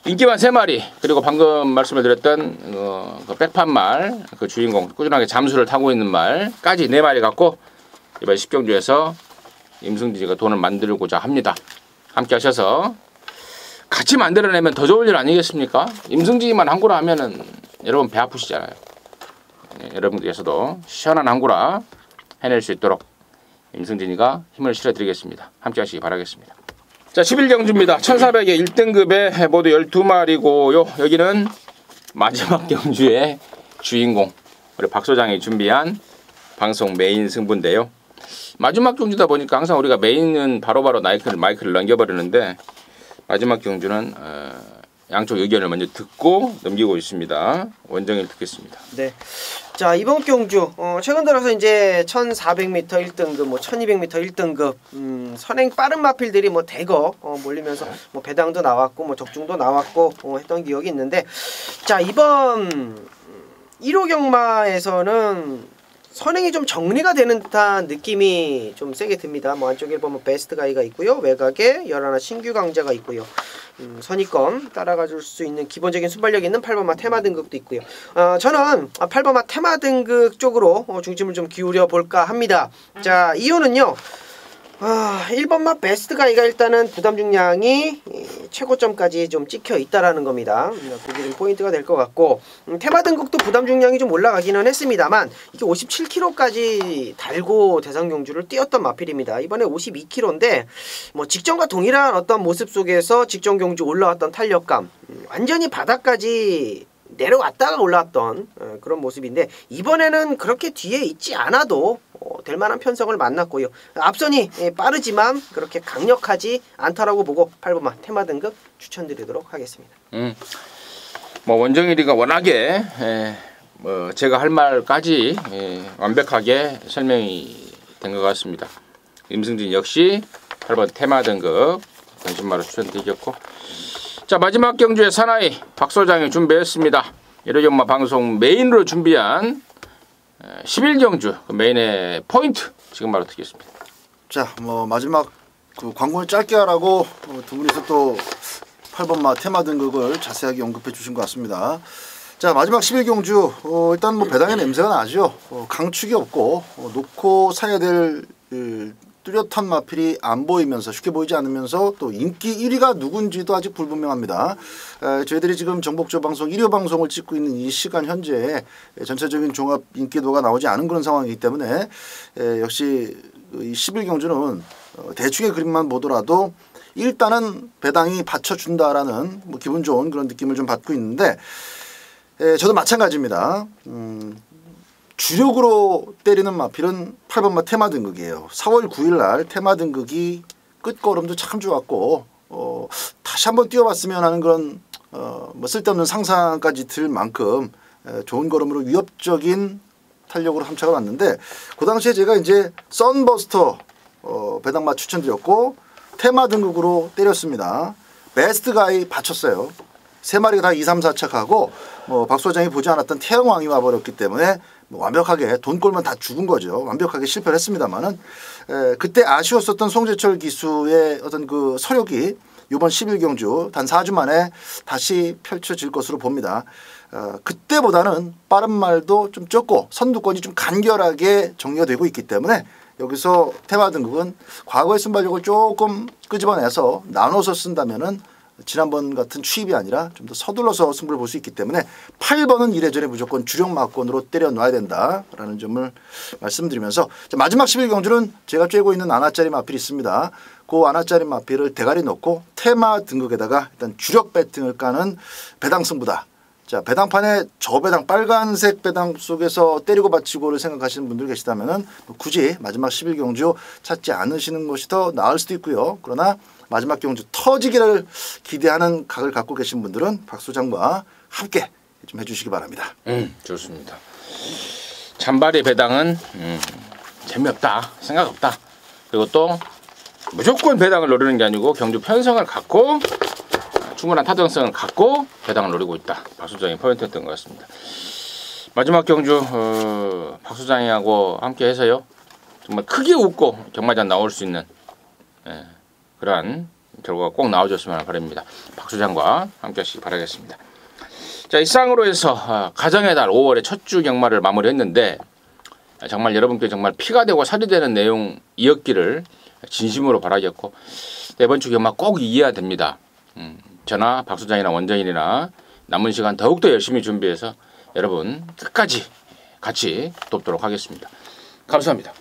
Speaker 1: 인기만 3마리 그리고 방금 말씀을 드렸던 그 백판말 그 주인공 꾸준하게 잠수를 타고 있는 말까지 4마리 갖고 이번 10경주에서 임승진이가 돈을 만들고자 합니다. 함께 하셔서 같이 만들어내면 더 좋을 일 아니겠습니까? 임승진이만 항구라 하면은 여러분 배 아프시잖아요. 네, 여러분께서도 시원한 항구라 해낼 수 있도록 임승진이가 힘을 실어드리겠습니다. 함께 하시기 바라겠습니다. 자, 11경주입니다. 1400에 1등급에 모두 12마리고요. 여기는 마지막 경주의 주인공 우리 박 소장이 준비한 방송 메인 승부인데요. 마지막 경주다 보니까 항상 우리가 메인은 바로바로 마이크를 넘겨버리는데 마지막 경주는 양쪽 의견을 먼저 듣고 넘기고 있습니다. 원정을 듣겠습니다.
Speaker 3: 네. 자, 이번 경주 최근 들어서 이제 1400m 1등급, 뭐 1200m 1등급 선행 빠른 마필들이 뭐 대거 몰리면서 뭐 배당도 나왔고 뭐 적중도 나왔고 했던 기억이 있는데, 자, 이번 1호 경마에서는 선행이 좀 정리가 되는 듯한 느낌이 좀 세게 듭니다. 뭐 안쪽에 보면 베스트 가이가 있고요. 외곽에 11 신규 강자가 있고요. 선입권 따라가 줄 수 있는 기본적인 순발력 있는 8번마 테마 등극도 있고요. 저는 8번마 테마 등극 쪽으로 중심을 좀 기울여 볼까 합니다. 자, 이유는요. 1번마 베스트 가이가 일단은 부담 중량이 최고점까지 좀 찍혀 있다라는 겁니다. 그게 좀 포인트가 될 것 같고, 테마 등극도 부담 중량이 좀 올라가기는 했습니다만 이게 57kg까지 달고 대상 경주를 뛰었던 마필입니다. 이번에 52kg인데 뭐 직전과 동일한 어떤 모습 속에서 직전 경주 올라왔던 탄력감, 완전히 바닥까지 내려왔다가 올라왔던 그런 모습인데, 이번에는 그렇게 뒤에 있지 않아도 될 만한 편성을 만났고요. 앞선이 빠르지만 그렇게 강력하지 않다라고 보고 8번마 테마 등급 추천드리도록 하겠습니다.
Speaker 1: 뭐 원정일이가 워낙에 뭐 제가 할 말까지 완벽하게 설명이 된 것 같습니다. 임승진 역시 8번 테마 등급 전신마로 추천드리겠고, 자, 마지막 경주의 사나이 박 소장이 준비했습니다. 1호 경마 방송 메인으로 준비한 11경주 그 메인의 포인트 지금 바로 듣겠습니다.
Speaker 2: 자, 뭐 마지막 그 광고를 짧게 하라고 두 분이서 또 8번마 테마 등극을 자세하게 언급해 주신 것 같습니다. 자, 마지막 11경주 일단 뭐 배당의 냄새가 나죠. 강축이 없고 놓고 사야 될 뚜렷한 마필이 안 보이면서, 쉽게 보이지 않으면서 또 인기 1위가 누군지도 아직 불분명합니다. 저희들이 지금 정복조 방송 1호 방송을 찍고 있는 이 시간 현재 전체적인 종합 인기도가 나오지 않은 그런 상황이기 때문에 역시 이 11경주는 대충의 그림만 보더라도 일단은 배당이 받쳐준다라는 뭐 기분 좋은 그런 느낌을 좀 받고 있는데, 저도 마찬가지입니다. 주력으로 때리는 마필은 8번마 테마 등극이에요. 4월 9일 날 테마 등극이 끝걸음도 참 좋았고 다시 한번 뛰어봤으면 하는 그런 뭐 쓸데없는 상상까지 들 만큼 좋은 걸음으로 위협적인 탄력으로 함착을 왔는데, 그 당시에 제가 이제 썬버스터 배당마 추천드렸고 테마 등극으로 때렸습니다. 베스트 가이 받쳤어요. 3마리가 다 2, 3, 4착하고 뭐 박 소장이 보지 않았던 태양왕이 와버렸기 때문에 뭐 완벽하게 돈꼴만 다 죽은 거죠. 완벽하게 실패를 했습니다만은 그때 아쉬웠었던 송재철 기수의 어떤 그 서력이 이번 11경주 단 4주 만에 다시 펼쳐질 것으로 봅니다. 그때보다는 빠른 말도 좀 적고 선두권이 좀 간결하게 정리가 되고 있기 때문에 여기서 테마 등급은 과거의 순발력을 조금 끄집어내서 나눠서 쓴다면은 지난번 같은 추입이 아니라 좀 더 서둘러서 승부를 볼 수 있기 때문에 8번은 이래저래 무조건 주력 마건으로 때려 놔야 된다라는 점을 말씀드리면서, 마지막 11경주는 제가 쬐고 있는 아나짜리 마필이 있습니다. 그 아나짜리 마필을 대가리 넣고 테마 등극에다가 일단 주력 배팅을 까는 배당 승부다. 자, 배당판에 저 배당 빨간색 배당 속에서 때리고 받치고를 생각하시는 분들 계시다면은 굳이 마지막 11경주 찾지 않으시는 것이 더 나을 수도 있고요. 그러나 마지막 경주 터지기를 기대하는 각을 갖고 계신 분들은 박 소장과 함께 좀 해주시기 바랍니다.
Speaker 1: 좋습니다. 잔발의 배당은 재미없다, 생각 없다. 그리고 또 무조건 배당을 노리는 게 아니고 경주 편성을 갖고 충분한 타당성을 갖고 배당을 노리고 있다. 박 소장이 포인트였던 것 같습니다. 마지막 경주 박 소장하고 함께 해서요. 정말 크게 웃고 경마장 나올 수 있는 그러한 결과가 꼭 나와줬으면 바랍니다. 박 소장과 함께 하시기 바라겠습니다. 자, 이상으로 해서 가정의 달 5월의 첫 주 경마를 마무리했는데 정말 여러분께 정말 피가 되고 살이 되는 내용이었기를 진심으로 바라겠고 이번 주 경마 꼭 이겨야 됩니다. 저나 박 소장이나 원장님이나 남은 시간 더욱더 열심히 준비해서 여러분 끝까지 같이 돕도록 하겠습니다. 감사합니다.